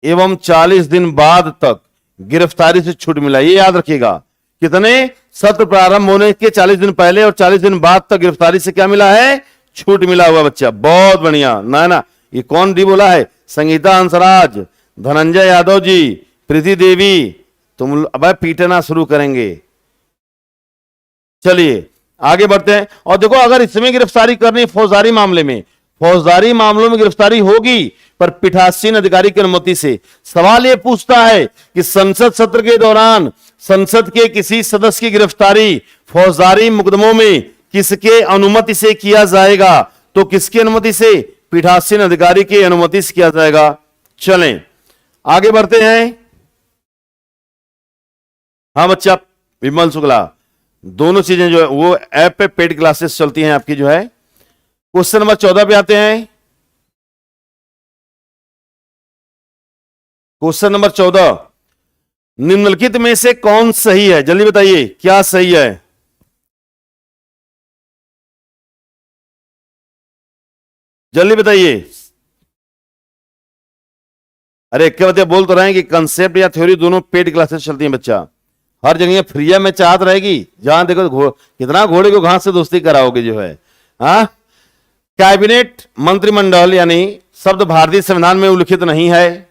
एवं 40 दिन बाद तक गिरफ्तारी से छूट मिला। ये याद रखिएगा, कितने? सत्र प्रारंभ होने के 40 दिन पहले और 40 दिन बाद तक गिरफ्तारी से क्या मिला है? छूट मिला हुआ बच्चा। बहुत बढ़िया। ना ये कौन डी बोला है? संगीता हंसराज, धनंजय यादव जी, प्रीति देवी, तुम अब पीटना शुरू करेंगे। चलिए आगे बढ़ते हैं। और देखो, अगर इसमें गिरफ्तारी करनी, फौजदारी मामले में, फौजदारी मामलों में गिरफ्तारी होगी पर पीठासीन अधिकारी की अनुमति से। सवाल यह पूछता है कि संसद सत्र के दौरान संसद के किसी सदस्य की गिरफ्तारी फौजदारी मुकदमों में किसके अनुमति से किया जाएगा? तो किसकी अनुमति से? पीठासीन अधिकारी की अनुमति से किया जाएगा। चलें आगे बढ़ते हैं। हाँ बच्चा विमल शुक्ला, दोनों चीजें जो है वो ऐप पे पेड क्लासेस चलती हैं आपकी जो है। क्वेश्चन नंबर 14 पे आते हैं। क्वेश्चन नंबर 14, निम्नलिखित में से कौन सही है? जल्दी बताइए, क्या सही है? जल्दी बताइए। अरे क्या बताइए, बोल तो रहे हैं कि कंसेप्ट या थ्योरी दोनों पेड क्लासेस चलती हैं बच्चा। हर जगह फ्री में चाहत रहेगी, जहां देखो कितना घोड़े को घास से दोस्ती कराओगे जो है। हाँ, कैबिनेट मंत्रिमंडल यानी शब्द भारतीय संविधान में उल्लिखित नहीं है।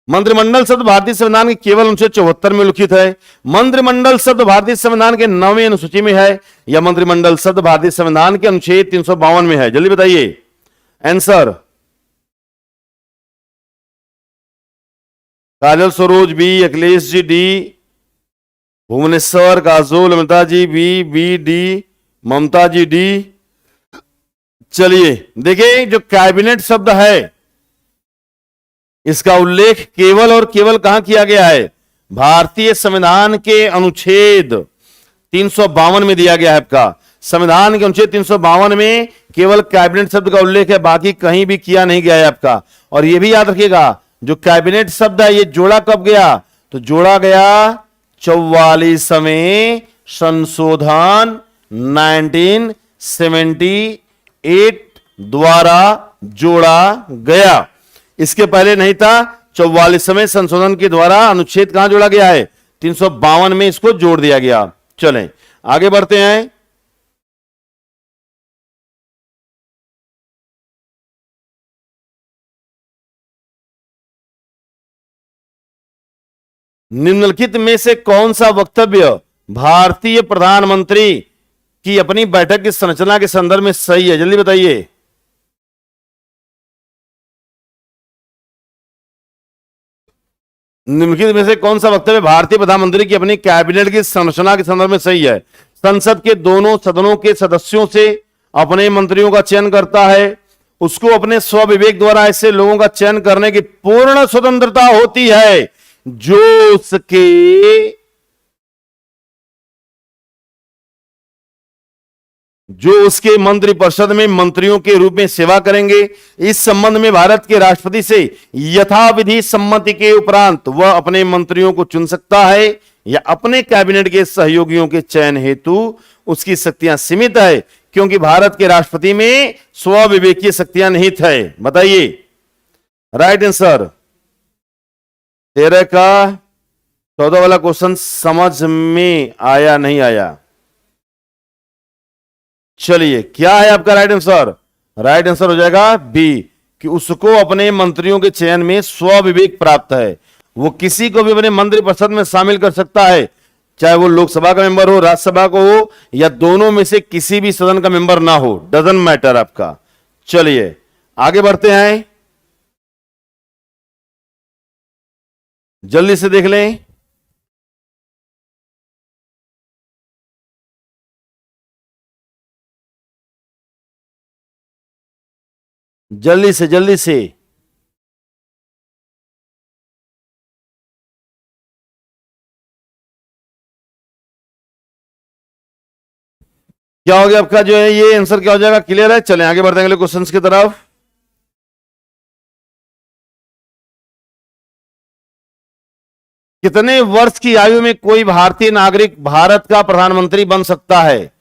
मंत्रिमंडल शब्द भारतीय संविधान के केवल अनुच्छेद 74 में उल्लिखित है। मंत्रिमंडल शब्द भारतीय संविधान के 9वीं अनुसूची में है, या मंत्रिमंडल शब्द भारतीय संविधान के अनुच्छेद 352 में है? जल्दी बताइए answer. Kajal Saroj B, Akhilesh ji D, Bhubaneswar Kajol, Amita ji B D, Mamta ji D. चलिए देखिए, जो कैबिनेट शब्द है इसका उल्लेख केवल और केवल कहां किया गया है? भारतीय संविधान के अनुच्छेद 352 में दिया गया है आपका। संविधान के अनुच्छेद 352 में केवल कैबिनेट शब्द का उल्लेख है, बाकी कहीं भी किया नहीं गया है आपका। और यह भी याद रखिएगा, जो कैबिनेट शब्द है ये जोड़ा कब गया? तो जोड़ा गया 44वें संशोधन 1978 द्वारा जोड़ा गया। इसके पहले नहीं था। 44वें संशोधन के द्वारा अनुच्छेद कहां जोड़ा गया है? 352 में इसको जोड़ दिया गया। चलें आगे बढ़ते हैं। निम्नलिखित में से कौन सा वक्तव्य भारतीय प्रधानमंत्री की अपनी बैठक की संरचना के संदर्भ में सही है? जल्दी बताइए। निम्नलिखित में से कौन सा वक्तव्य भारतीय प्रधानमंत्री की अपनी कैबिनेट की संरचना के संदर्भ में सही है? संसद के दोनों सदनों के सदस्यों से अपने मंत्रियों का चयन करता है, उसको अपने स्वविवेक द्वारा ऐसे लोगों का चयन करने की पूर्ण स्वतंत्रता होती है जो उसके मंत्रिपरिषद में मंत्रियों के रूप में सेवा करेंगे। इस संबंध में भारत के राष्ट्रपति से यथाविधि सम्मति के उपरांत वह अपने मंत्रियों को चुन सकता है या अपने कैबिनेट के सहयोगियों के चयन हेतु उसकी शक्तियां सीमित है, क्योंकि भारत के राष्ट्रपति में स्वविवेकीय शक्तियां निहित है। बताइए राइट आंसर। 13 का 14 वाला क्वेश्चन समझ में आया नहीं आया? चलिए क्या है आपका राइट आंसर? राइट आंसर हो जाएगा बी, कि उसको अपने मंत्रियों के चयन में स्वविवेक प्राप्त है। वो किसी को भी अपने मंत्रिपरिषद में शामिल कर सकता है, चाहे वो लोकसभा का मेंबर हो, राज्यसभा को हो, या दोनों में से किसी भी सदन का मेंबर ना हो, डजंट मैटर आपका। चलिए आगे बढ़ते हैं, जल्दी से देख लें। जल्दी से जल्दी से। क्या हो गया आपका जो है ये आंसर क्या हो जाएगा? क्लियर है? चलें आगे बढ़ते हैं अगले क्वेश्चंस की तरफ। कितने वर्ष की आयु में कोई भारतीय नागरिक भारत का प्रधानमंत्री बन सकता है?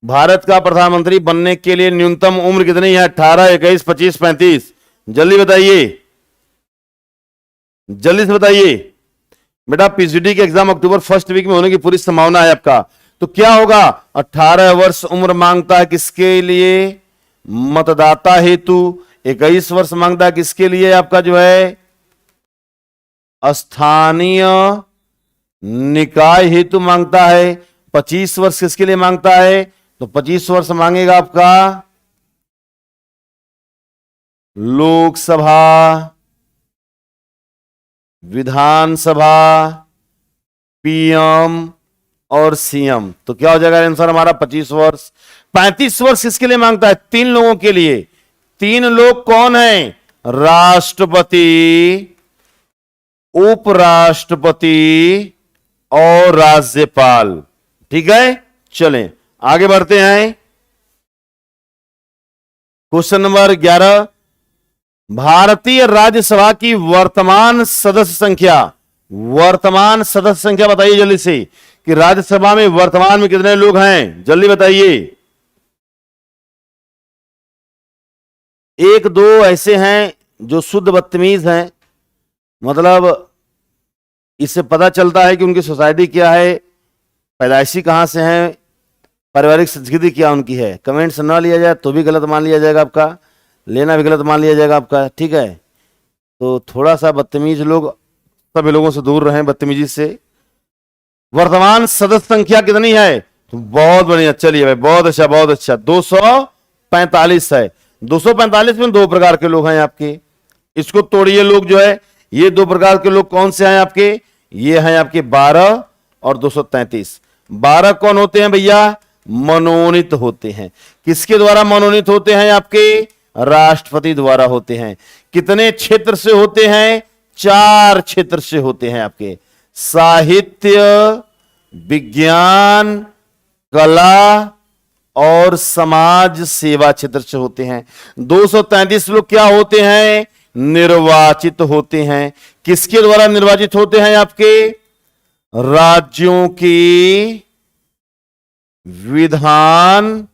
भारत का प्रधानमंत्री बनने के लिए न्यूनतम उम्र कितनी है? 18, 21, 25, 35? जल्दी बताइए, जल्दी से बताइए। बेटा पीसीडी के एग्जाम अक्टूबर फर्स्ट वीक में होने की पूरी संभावना है आपका। तो क्या होगा? 18 वर्ष उम्र मांगता है किसके लिए? मतदाता हेतु। 21 वर्ष मांगता है किसके लिए? आपका जो है स्थानीय निकाय हेतु मांगता है। 25 वर्ष किसके लिए मांगता है? तो 25 वर्ष मांगेगा आपका लोकसभा, विधानसभा, पीएम और सीएम। तो क्या हो जाएगा आंसर हमारा? 25 वर्ष। 35 वर्ष किसके लिए मांगता है? 3 लोगों के लिए। 3 लोग कौन हैं? राष्ट्रपति, उपराष्ट्रपति और राज्यपाल। ठीक है, चलें आगे बढ़ते हैं। क्वेश्चन नंबर 11, भारतीय राज्यसभा की वर्तमान सदस्य संख्या। वर्तमान सदस्य संख्या बताइए जल्दी से, कि राज्यसभा में वर्तमान में कितने लोग हैं? जल्दी बताइए। 1-2 ऐसे हैं जो शुद्ध बदतमीज हैं, मतलब इससे पता चलता है कि उनकी सोसाइटी क्या है, पैदाइशी कहां से है, पारिवारिक संस्कृति क्या उनकी है। कमेंट्स ना लिया जाए तो भी गलत मान लिया जाएगा आपका, लेना भी गलत मान लिया जाएगा आपका। ठीक है, तो थोड़ा सा बदतमीज लोग सभी लोगों से दूर रहें, बदतमीजी से। वर्तमान सदस्य संख्या कितनी है? तो बहुत बढ़िया, चलिए भाई बहुत अच्छा बहुत अच्छा, 245 है। 245 में 2 प्रकार के लोग हैं आपके, इसको तोड़िए। लोग जो है ये 2 प्रकार के लोग कौन से हैं आपके? ये हैं आपके 12 और 233। 12 कौन होते हैं भैया? मनोनीत होते हैं। किसके द्वारा मनोनीत होते हैं? आपके राष्ट्रपति द्वारा होते हैं। कितने क्षेत्र से होते हैं? 4 क्षेत्र से होते हैं आपके। साहित्य, विज्ञान, कला और समाज सेवा क्षेत्र से होते हैं। 233 लोग क्या होते हैं? निर्वाचित होते हैं। किसके द्वारा निर्वाचित होते हैं? आपके राज्यों की विधान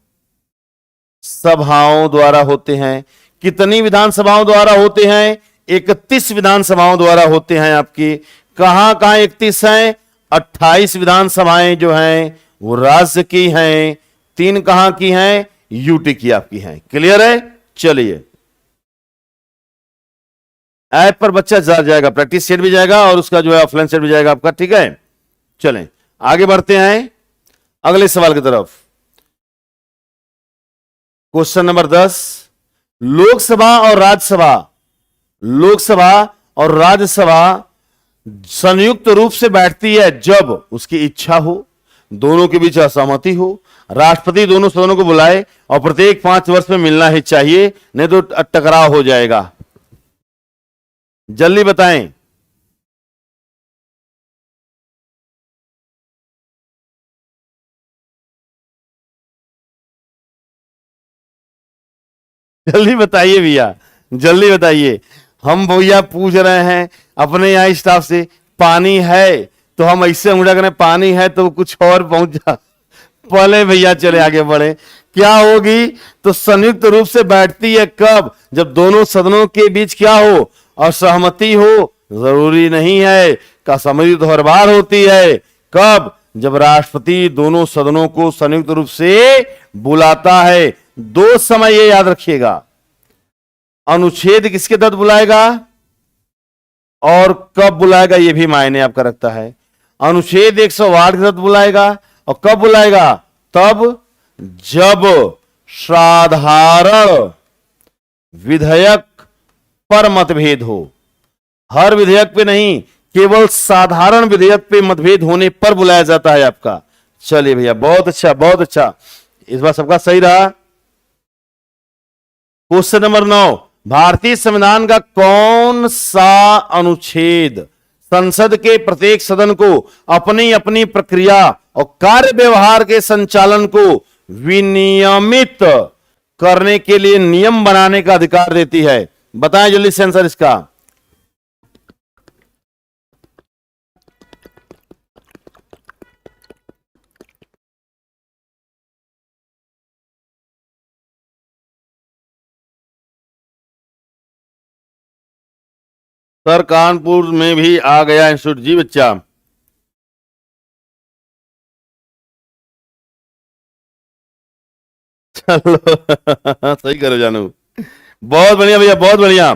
सभाओं द्वारा होते हैं। कितनी विधानसभाओं द्वारा होते हैं? 31 विधानसभाओं द्वारा होते हैं आपकी। कहां कहां 31 हैं? 28 विधानसभाएं जो हैं वो राज्य की हैं, 3 कहां की हैं? यूटी की आपकी हैं। क्लियर है? चलिए ऐप पर बच्चा जा जाएगा, प्रैक्टिस सेट भी जाएगा और उसका जो है ऑफलाइन सेट भी जाएगा आपका, ठीक है। चलें आगे बढ़ते हैं अगले सवाल की तरफ। क्वेश्चन नंबर 10, लोकसभा और राज्यसभा, लोकसभा और राज्यसभा संयुक्त रूप से बैठती है जब उसकी इच्छा हो, दोनों के बीच असहमति हो, राष्ट्रपति दोनों सदनों को बुलाए और प्रत्येक 5 वर्ष में मिलना ही चाहिए, नहीं तो टकराव हो जाएगा। जल्दी बताएं। जल्दी बताइए भैया, जल्दी बताइए। हम भैया पूछ रहे हैं अपने यहाँ स्टाफ से, पानी है तो हम ऐसे उंगला करें, पानी है तो कुछ और पहुंच जा। पहले भैया चले आगे बढ़े। क्या होगी? तो संयुक्त रूप से बैठती है कब? जब दोनों सदनों के बीच क्या हो? असहमति हो। जरूरी नहीं है का सहमति तो हर बार होती है। कब? जब राष्ट्रपति दोनों सदनों को संयुक्त रूप से बुलाता है। 2 समय ये याद रखिएगा, अनुच्छेद किसके तहत बुलाएगा और कब बुलाएगा, यह भी मायने आपका रखता है। अनुच्छेद 108 के तहत बुलाएगा और कब बुलाएगा? तब जब साधारण विधेयक पर मतभेद हो। हर विधेयक पे नहीं, केवल साधारण विधेयक पे मतभेद होने पर बुलाया जाता है आपका। चलिए भैया, बहुत अच्छा, बहुत अच्छा, इस बार सबका सही रहा। क्वेश्चन नंबर 9, भारतीय संविधान का कौन सा अनुच्छेद संसद के प्रत्येक सदन को अपनी अपनी प्रक्रिया और कार्य व्यवहार के संचालन को विनियमित करने के लिए नियम बनाने का अधिकार देती है? बताएं जल्दी से आंसर इसका। सर कानपुर में भी आ गया इंस्टीट्यूट। जी बच्चा, चलो सही करो जानू, बहुत बढ़िया भैया, बहुत बढ़िया।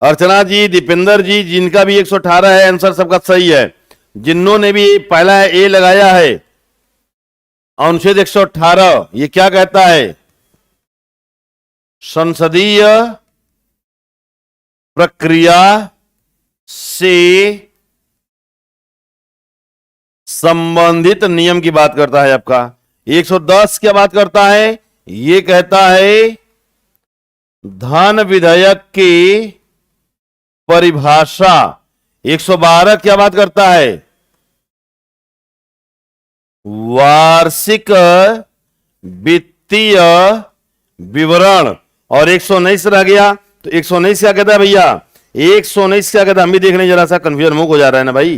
अर्चना जी, दीपेंद्र जी, जिनका भी 118 है, आंसर सबका सही है। जिन्होंने भी पहला ए लगाया है, अनुच्छेद 118 ये क्या कहता है? संसदीय प्रक्रिया से संबंधित नियम की बात करता है आपका। 110 क्या बात करता है? ये कहता है धन विधेयक की परिभाषा। 112 क्या बात करता है? वार्षिक वित्तीय विवरण। और 119 रह गया, तो 119 क्या कहता है भैया? 119 क्या कहता है? हम भी देखने जरा सा कंफ्यूजन मुख हो जा रहा है ना भाई।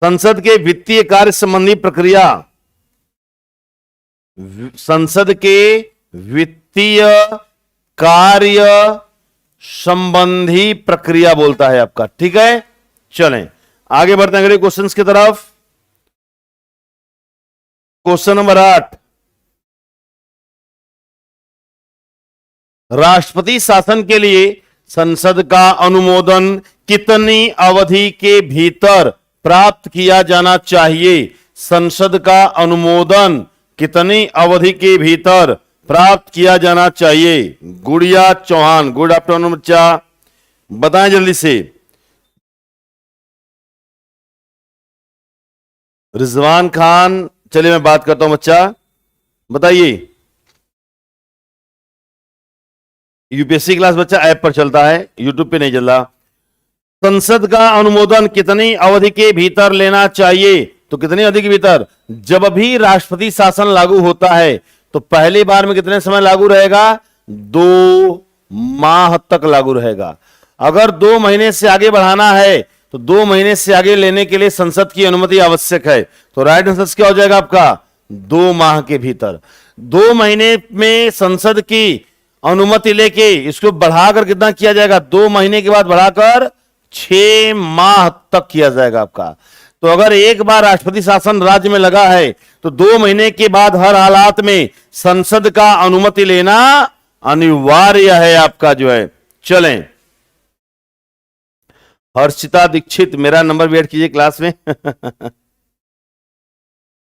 संसद के वित्तीय कार्य संबंधी प्रक्रिया, संसद के वित्तीय कार्य संबंधी प्रक्रिया बोलता है आपका, ठीक है। चलें आगे बढ़ते हैं अगले क्वेश्चंस की तरफ। क्वेश्चन नंबर 8, राष्ट्रपति शासन के लिए संसद का अनुमोदन कितनी अवधि के भीतर प्राप्त किया जाना चाहिए? संसद का अनुमोदन कितनी अवधि के भीतर प्राप्त किया जाना चाहिए? गुड़िया चौहान, गुड आफ्टरनून बच्चा, बताएं जल्दी से। रिजवान खान, चलिए मैं बात करता हूं बच्चा, बताइए। यूपीएससी क्लास बच्चा ऐप पर चलता है, यूट्यूब पे नहीं चल रहा। संसद का अनुमोदन कितनी अवधि के भीतर लेना चाहिए? तो कितनी अवधि के भीतर? जब भी राष्ट्रपति शासन लागू होता है तो पहली बार में कितने समय लागू रहेगा? 2 माह तक लागू रहेगा। अगर 2 महीने से आगे बढ़ाना है तो 2 महीने से आगे लेने के लिए संसद की अनुमति आवश्यक है। तो राइट आंसर क्या हो जाएगा आपका? 2 माह के भीतर। 2 महीने में संसद की अनुमति लेके इसको बढ़ाकर कितना किया जाएगा? 2 महीने के बाद बढ़ाकर 6 माह तक किया जाएगा आपका। तो अगर एक बार राष्ट्रपति शासन राज्य में लगा है तो 2 महीने के बाद हर हालात में संसद का अनुमति लेना अनिवार्य है आपका जो है। चलें हर्षिता दीक्षित, मेरा नंबर भी ऐड कीजिए क्लास में।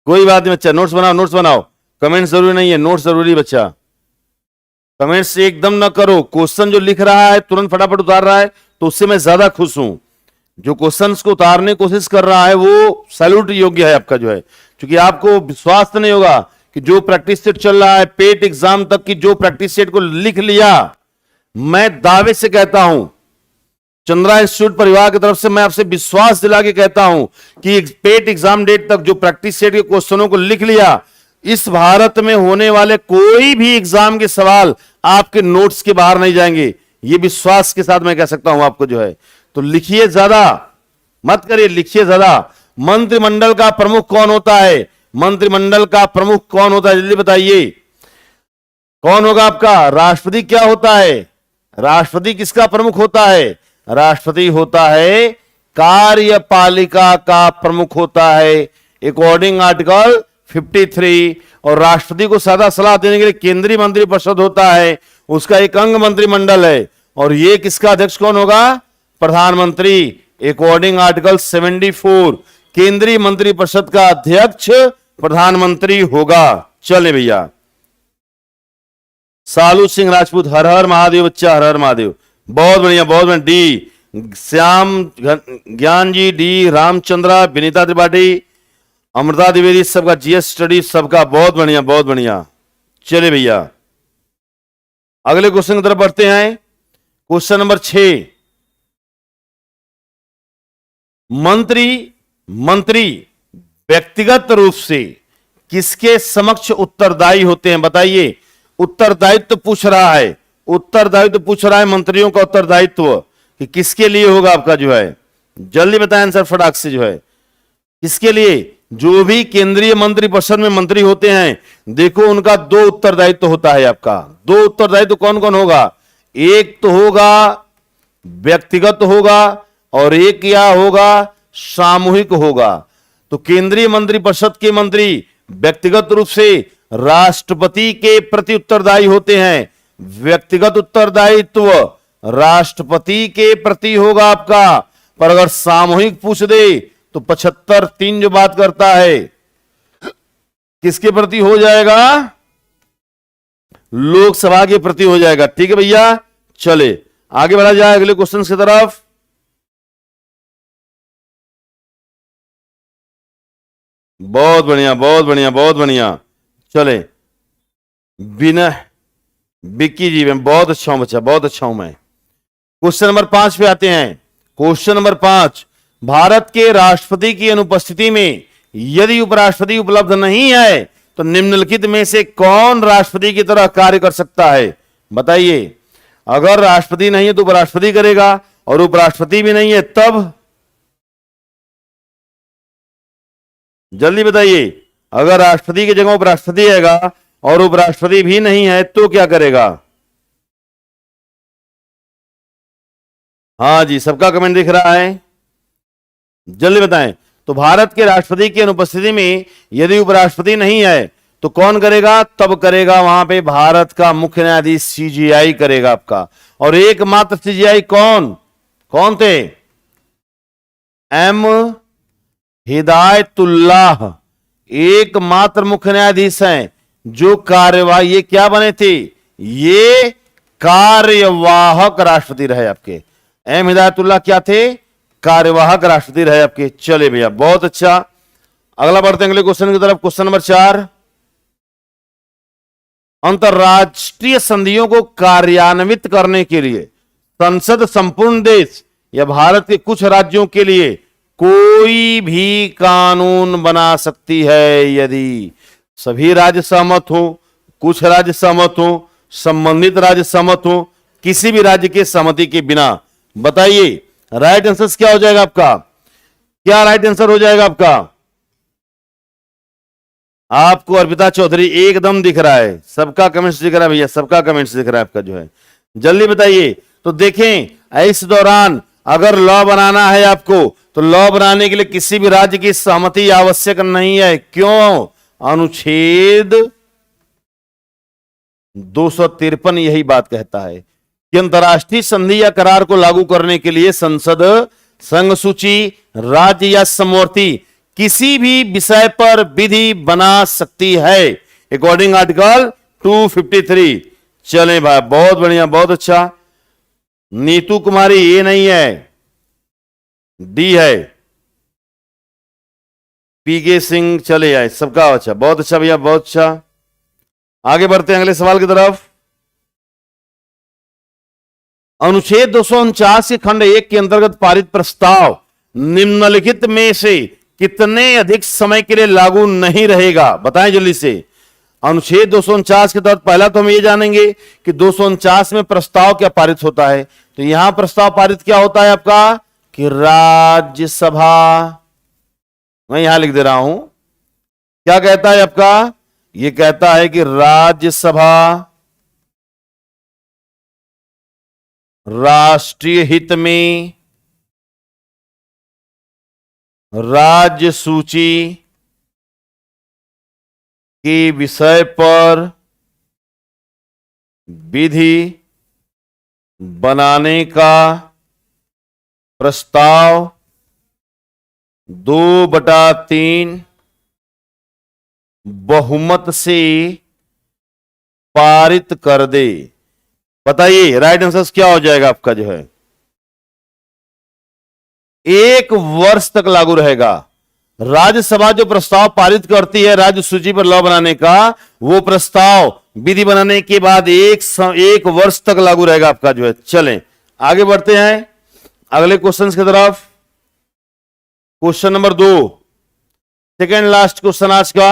कोई बात नहीं बच्चा, नोट्स बनाओ, नोट्स बनाओ, कमेंट जरूरी नहीं है, नोट्स जरूरी बच्चा। कमेंट्स एकदम ना करो, क्वेश्चन जो लिख रहा है तुरंत फटाफट उतार रहा है तो उससे मैं ज्यादा खुश हूं। जो क्वेश्चंस को उतारने की कोशिश कर रहा है वो सैल्यूट योग्य है आपका जो है, क्योंकि आपको विश्वास नहीं होगा कि जो प्रैक्टिस सेट चल रहा है पेट एग्जाम तक की, जो प्रैक्टिस सेट को लिख लिया, मैं दावे से कहता हूं, चंद्रा इंस्टीट्यूट परिवार की तरफ से मैं आपसे विश्वास दिला के कहता हूं कि पेट एग्जाम डेट तक जो प्रैक्टिस सेट के क्वेश्चनों को लिख लिया, इस भारत में होने वाले कोई भी एग्जाम के सवाल आपके नोट्स के बाहर नहीं जाएंगे। ये विश्वास के साथ मैं कह सकता हूं आपको जो है। तो लिखिए ज्यादा मत करिए, लिखिए ज्यादा। मंत्रिमंडल का प्रमुख कौन होता है? मंत्रिमंडल का प्रमुख कौन होता है, जल्दी बताइए। कौन होगा आपका? राष्ट्रपति क्या होता है? राष्ट्रपति किसका प्रमुख होता है? राष्ट्रपति होता है कार्यपालिका का प्रमुख होता है, अकॉर्डिंग आर्टिकल 53। और राष्ट्रपति को सादा सलाह देने के लिए केंद्रीय मंत्रिपरिषद होता है, उसका एक अंग मंत्रिमंडल है। और ये किसका अध्यक्ष कौन होगा? प्रधानमंत्री, अकॉर्डिंग आर्टिकल 74। केंद्रीय मंत्रिपरिषद का अध्यक्ष प्रधानमंत्री होगा। चले भैया, सालू सिंह राजपूत, हर हर महादेव बच्चा, हर हर महादेव, बहुत बढ़िया बहुत बढ़िया। डी श्याम ज्ञान जी, डी रामचंद्रा, विनीता त्रिपाठी, अमृता द्विवेदी, सबका जीएस स्टडी, सबका बहुत बढ़िया बहुत बढ़िया। चले भैया अगले क्वेश्चन की तरफ बढ़ते हैं। क्वेश्चन नंबर 6, मंत्री व्यक्तिगत रूप से किसके समक्ष उत्तरदायी होते हैं? बताइए। उत्तरदायित्व पूछ रहा है, उत्तरदायित्व पूछ रहा है, मंत्रियों का उत्तरदायित्व कि किसके लिए होगा आपका जो है, जल्दी बताएं आंसर फटाक से जो है, किसके लिए? जो भी केंद्रीय मंत्रिपरिषद में मंत्री होते हैं, देखो उनका 2 उत्तरदायित्व होता है आपका। 2 उत्तरदायित्व कौन कौन होगा? एक तो होगा व्यक्तिगत होगा और एक क्या होगा? सामूहिक होगा। तो केंद्रीय मंत्रिपरिषद के मंत्री व्यक्तिगत रूप से राष्ट्रपति के प्रति उत्तरदायी होते हैं। व्यक्तिगत उत्तरदायित्व राष्ट्रपति के प्रति होगा आपका। पर अगर सामूहिक पूछ दे तो 75(3) जो बात करता है किसके प्रति हो जाएगा? लोकसभा के प्रति हो जाएगा। ठीक है भैया, चले आगे बढ़ा जाए अगले क्वेश्चन की तरफ। बहुत बढ़िया बहुत बढ़िया बहुत बढ़िया। चले बिना बिक्की जी, मैं बहुत अच्छा हूं बच्चा, बहुत अच्छा हूं मैं। क्वेश्चन नंबर 5 पे आते हैं। क्वेश्चन नंबर 5, भारत के राष्ट्रपति की अनुपस्थिति में यदि उपराष्ट्रपति उपलब्ध नहीं है तो निम्नलिखित में से कौन राष्ट्रपति की तरह कार्य कर सकता है? बताइए। अगर राष्ट्रपति नहीं है तो उपराष्ट्रपति करेगा, और उपराष्ट्रपति भी नहीं है तब? जल्दी बताइए। अगर राष्ट्रपति की जगह उपराष्ट्रपति आएगा और उपराष्ट्रपति भी नहीं है तो क्या करेगा? हाँ जी, सबका कमेंट दिख रहा है, जल्दी बताएं। तो भारत के राष्ट्रपति की अनुपस्थिति में यदि उपराष्ट्रपति नहीं है तो कौन करेगा? तब करेगा वहां पे भारत का मुख्य न्यायाधीश सीजेआई करेगा आपका। और एकमात्र सीजेआई कौन थे? एम हिदायतुल्लाह एकमात्र मुख्य न्यायाधीश हैं जो कार्यवाही, ये क्या बने थे? ये कार्यवाहक राष्ट्रपति रहे आपके। एम हिदायतुल्लाह क्या थे? कार्यवाहक राष्ट्रपति रहे आपके। चले भैया बहुत अच्छा, अगला बढ़ते हैं अगले क्वेश्चन की तरफ। क्वेश्चन नंबर 4, अंतरराष्ट्रीय संधियों को कार्यान्वित करने के लिए संसद संपूर्ण देश या भारत के कुछ राज्यों के लिए कोई भी कानून बना सकती है यदि सभी राज्य सहमत हो, कुछ राज्य सहमत हो, संबंधित राज्य सहमत हो, किसी भी राज्य के सहमति के बिना। बताइए राइट आंसर क्या हो जाएगा आपका? क्या राइट आंसर हो जाएगा आपका? आपको अर्पिता चौधरी एकदम दिख रहा है, सबका कमेंट्स दिख रहा है भैया, सबका कमेंट्स दिख रहा है आपका जो है, जल्दी बताइए। तो देखें इस दौरान अगर लॉ बनाना है आपको तो लॉ बनाने के लिए किसी भी राज्य की सहमति आवश्यक नहीं है। क्यों? अनुच्छेद 253 यही बात कहता है कि अंतरराष्ट्रीय संधि या करार को लागू करने के लिए संसद संघ सूची, राज्य या समवर्ती किसी भी विषय पर विधि बना सकती है अकॉर्डिंग आर्टिकल 253। चलें भाई, बहुत बढ़िया, बहुत अच्छा। नीतू कुमारी ये नहीं है, डी है। पीके सिंह चले आए, सबका अच्छा, बहुत अच्छा भैया, बहुत अच्छा। आगे बढ़ते हैं अगले सवाल की तरफ। अनुच्छेद 249 के खंड 1 के अंतर्गत पारित प्रस्ताव निम्नलिखित में से कितने अधिक समय के लिए लागू नहीं रहेगा? बताएं जल्दी से। अनुच्छेद 249 के तहत पहला तो हम ये जानेंगे कि 249 में प्रस्ताव क्या पारित होता है। तो यहां प्रस्ताव पारित क्या होता है आपका कि राज्यसभा, मैं यहां लिख दे रहा हूं, क्या कहता है आपका, ये कहता है कि राज्यसभा राष्ट्रीय हित में राज्य सूची के विषय पर विधि बनाने का प्रस्ताव 2/3 बहुमत से पारित कर दे। बताइए राइट आंसर क्या हो जाएगा आपका, जो है 1 वर्ष तक लागू रहेगा। राज्यसभा जो प्रस्ताव पारित करती है राज्य सूची पर लॉ बनाने का, वो प्रस्ताव विधि बनाने के बाद 1 वर्ष तक लागू रहेगा आपका, जो है। चलें आगे बढ़ते हैं अगले क्वेश्चन की तरफ। Question number 2, second last question आज का।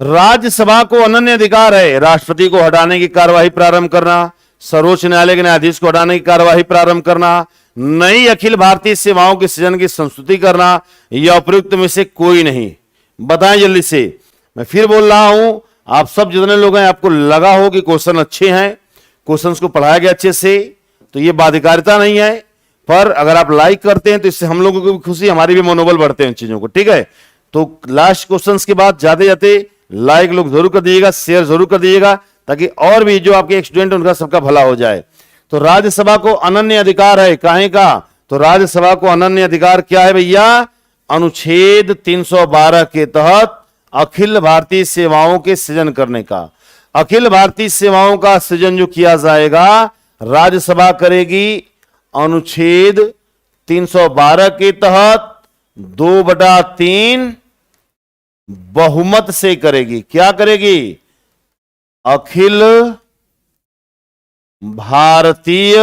राज्यसभा को अनन्य अधिकार है राष्ट्रपति को हटाने की कार्यवाही प्रारंभ करना, सर्वोच्च न्यायालय के न्यायाधीश को हटाने की कार्यवाही प्रारंभ करना, नई अखिल भारतीय सेवाओं के सृजन की संस्तुति करना, या उपयुक्त में से कोई नहीं। बताएं जल्दी से। मैं फिर बोल रहा हूं, आप सब जितने लोग हैं आपको लगा हो कि क्वेश्चन अच्छे हैं, क्वेश्चंस को पढ़ाया गया अच्छे से, तो ये बाध्यकारिता नहीं है। पर अगर आप लाइक करते हैं तो इससे हम लोगों को भी खुशी, हमारी भी मनोबल बढ़ते हैं इन चीजों को, ठीक है। तो लास्ट क्वेश्चंस के बाद जाते जाते लाइक लोग जरूर कर दीजिएगा, शेयर जरूर कर दीजिएगा, ताकि और भी जो आपके स्टूडेंट उनका सबका भला हो जाए। तो राज्यसभा को अनन्य अधिकार है, काहे का, तो राज्यसभा को अनन्य अधिकार क्या है भैया, अनुच्छेद 312 के तहत अखिल भारतीय सेवाओं के सृजन करने का। अखिल भारतीय सेवाओं का सृजन जो किया जाएगा राज्यसभा करेगी अनुच्छेद 312 के तहत 2/3 बहुमत से करेगी। क्या करेगी, अखिल भारतीय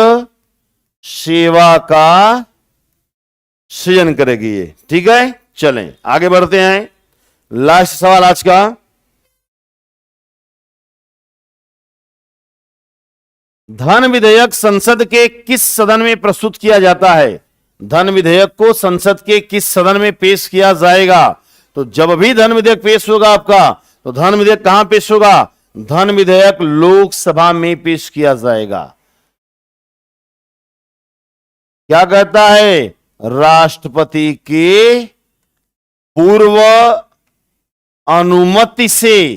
सेवा का सृजन करेगी ये, ठीक है। चलें आगे बढ़ते हैं, लास्ट सवाल आज का। धन विधेयक संसद के किस सदन में प्रस्तुत किया जाता है? धन विधेयक को संसद के किस सदन में पेश किया जाएगा? तो जब भी धन विधेयक पेश होगा आपका, तो धन विधेयक कहां पेश होगा, धन विधेयक लोकसभा में पेश किया जाएगा। क्या कहता है, राष्ट्रपति के पूर्व अनुमति से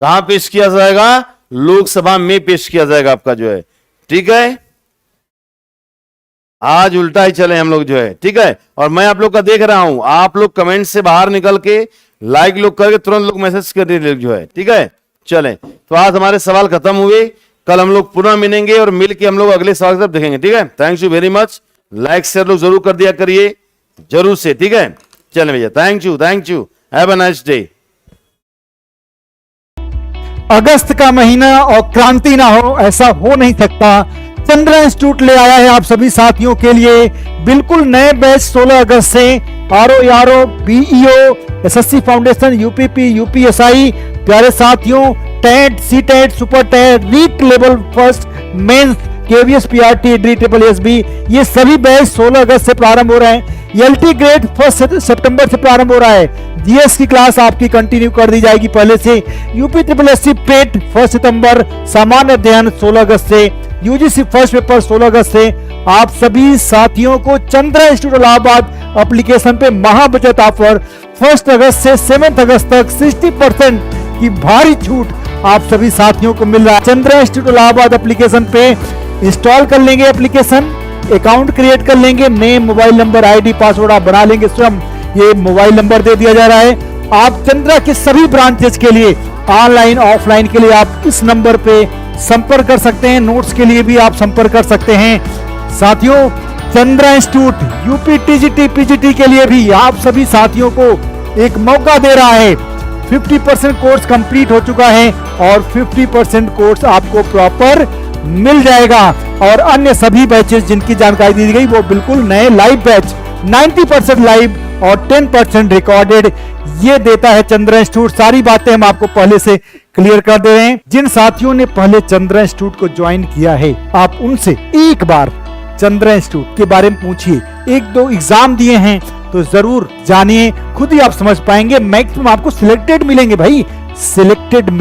कहां पेश किया जाएगा, लोकसभा में पेश किया जाएगा आपका, जो है, ठीक है। आज उल्टा ही चले हम लोग, जो है, ठीक है। और मैं आप लोग का देख रहा हूं, आप लोग कमेंट से बाहर निकल के लाइक लोग करके तुरंत लोग मैसेज कर रहे, जो है, ठीक है। चलें, तो आज हमारे सवाल खत्म हुए, कल हम लोग पुनः मिलेंगे और मिलके हम लोग अगले सवाल की तरफ देखेंगे, ठीक है। Thank you very much. Like share लोग जरूर कर दिया करिए, जरूर से, ठीक है। चलें भैया, thank you, have a nice day. अगस्त का महीना और क्रांति ना हो, ऐसा हो नहीं सकता। चंद्रा इंस्टीट्यूट ले आया है आप सभी साथियों के लिए बिल्कुल नए बैच 16 अगस्त से RO, BEO, SSC foundation, UPP, UPSI। प्यारे साथियों, TET, CTET, super TET, REET level first, mains, KVS, PRT, DSSB, ये सभी बैच 16 अगस्त से प्रारंभ हो रहे हैं। LT ग्रेड 1 सितंबर से प्रारंभ हो रहा है। GS की क्लास आपकी कंटिन्यू कर दी जाएगी पहले से। UPSSC पेट 1 सितंबर, सामान्य अध्ययन 16 अगस्त से, UGC फर्स्ट पेपर 16 अगस्त से। आप सभी साथियों को चंद्रा इंस्टीट्यूट इलाहाबाद एप्लीकेशन पे महा बचत ऑफर 1 अगस्त से 7 अगस्त तक 60% की भारी छूट आप सभी साथियों को मिल रहा है। चंद्रा इंस्टीट्यूट इलाहाबाद एप्लीकेशन पे इंस्टॉल कर लेंगे एप्लीकेशन, अकाउंट क्रिएट कर लेंगे, name, mobile number, ID, password आप बना लेंगे स्वयं। ये मोबाइल नंबर दे दिया जा रहा है। आप चंद्रा के सभी ब्रांचेस के लिए ऑनलाइन ऑफलाइन के लिए आप इस नंबर पे संपर्क कर सकते हैं। नोट्स के लिए भी आप संपर्क कर सकते हैं। साथियों, Chandra institute UP TGT PGT के लिए भी आप सभी साथियों को एक मौका दे रहा है। 50% कोर्स कंप्लीट हो चुका है और 50% कोर्स आपको प्रॉपर मिल जाएगा। और अन्य सभी बैचेस जिनकी जानकारी दी गई वो बिल्कुल नए लाइव बैच, 90% लाइव और 10% रिकॉर्डेड, ये देता है चंद्रा इंस्टीट्यूट। सारी बातें हम आपको पहले से क्लियर कर दे रहे हैं। जिन साथियों ने पहले चंद्रा इंस्टीट्यूट को ज्वाइन किया है, आप उनसे एक बार चंद्रा इंस्टीट्यूट के बारे में पूछिए। 1-2 एग्जाम दिए हैं तो जरूर जानिए, खुद ही आप समझ पाएंगे। मैक्सिमम आपको सिलेक्टेड मिलेंगे भाई, सिलेक्टेड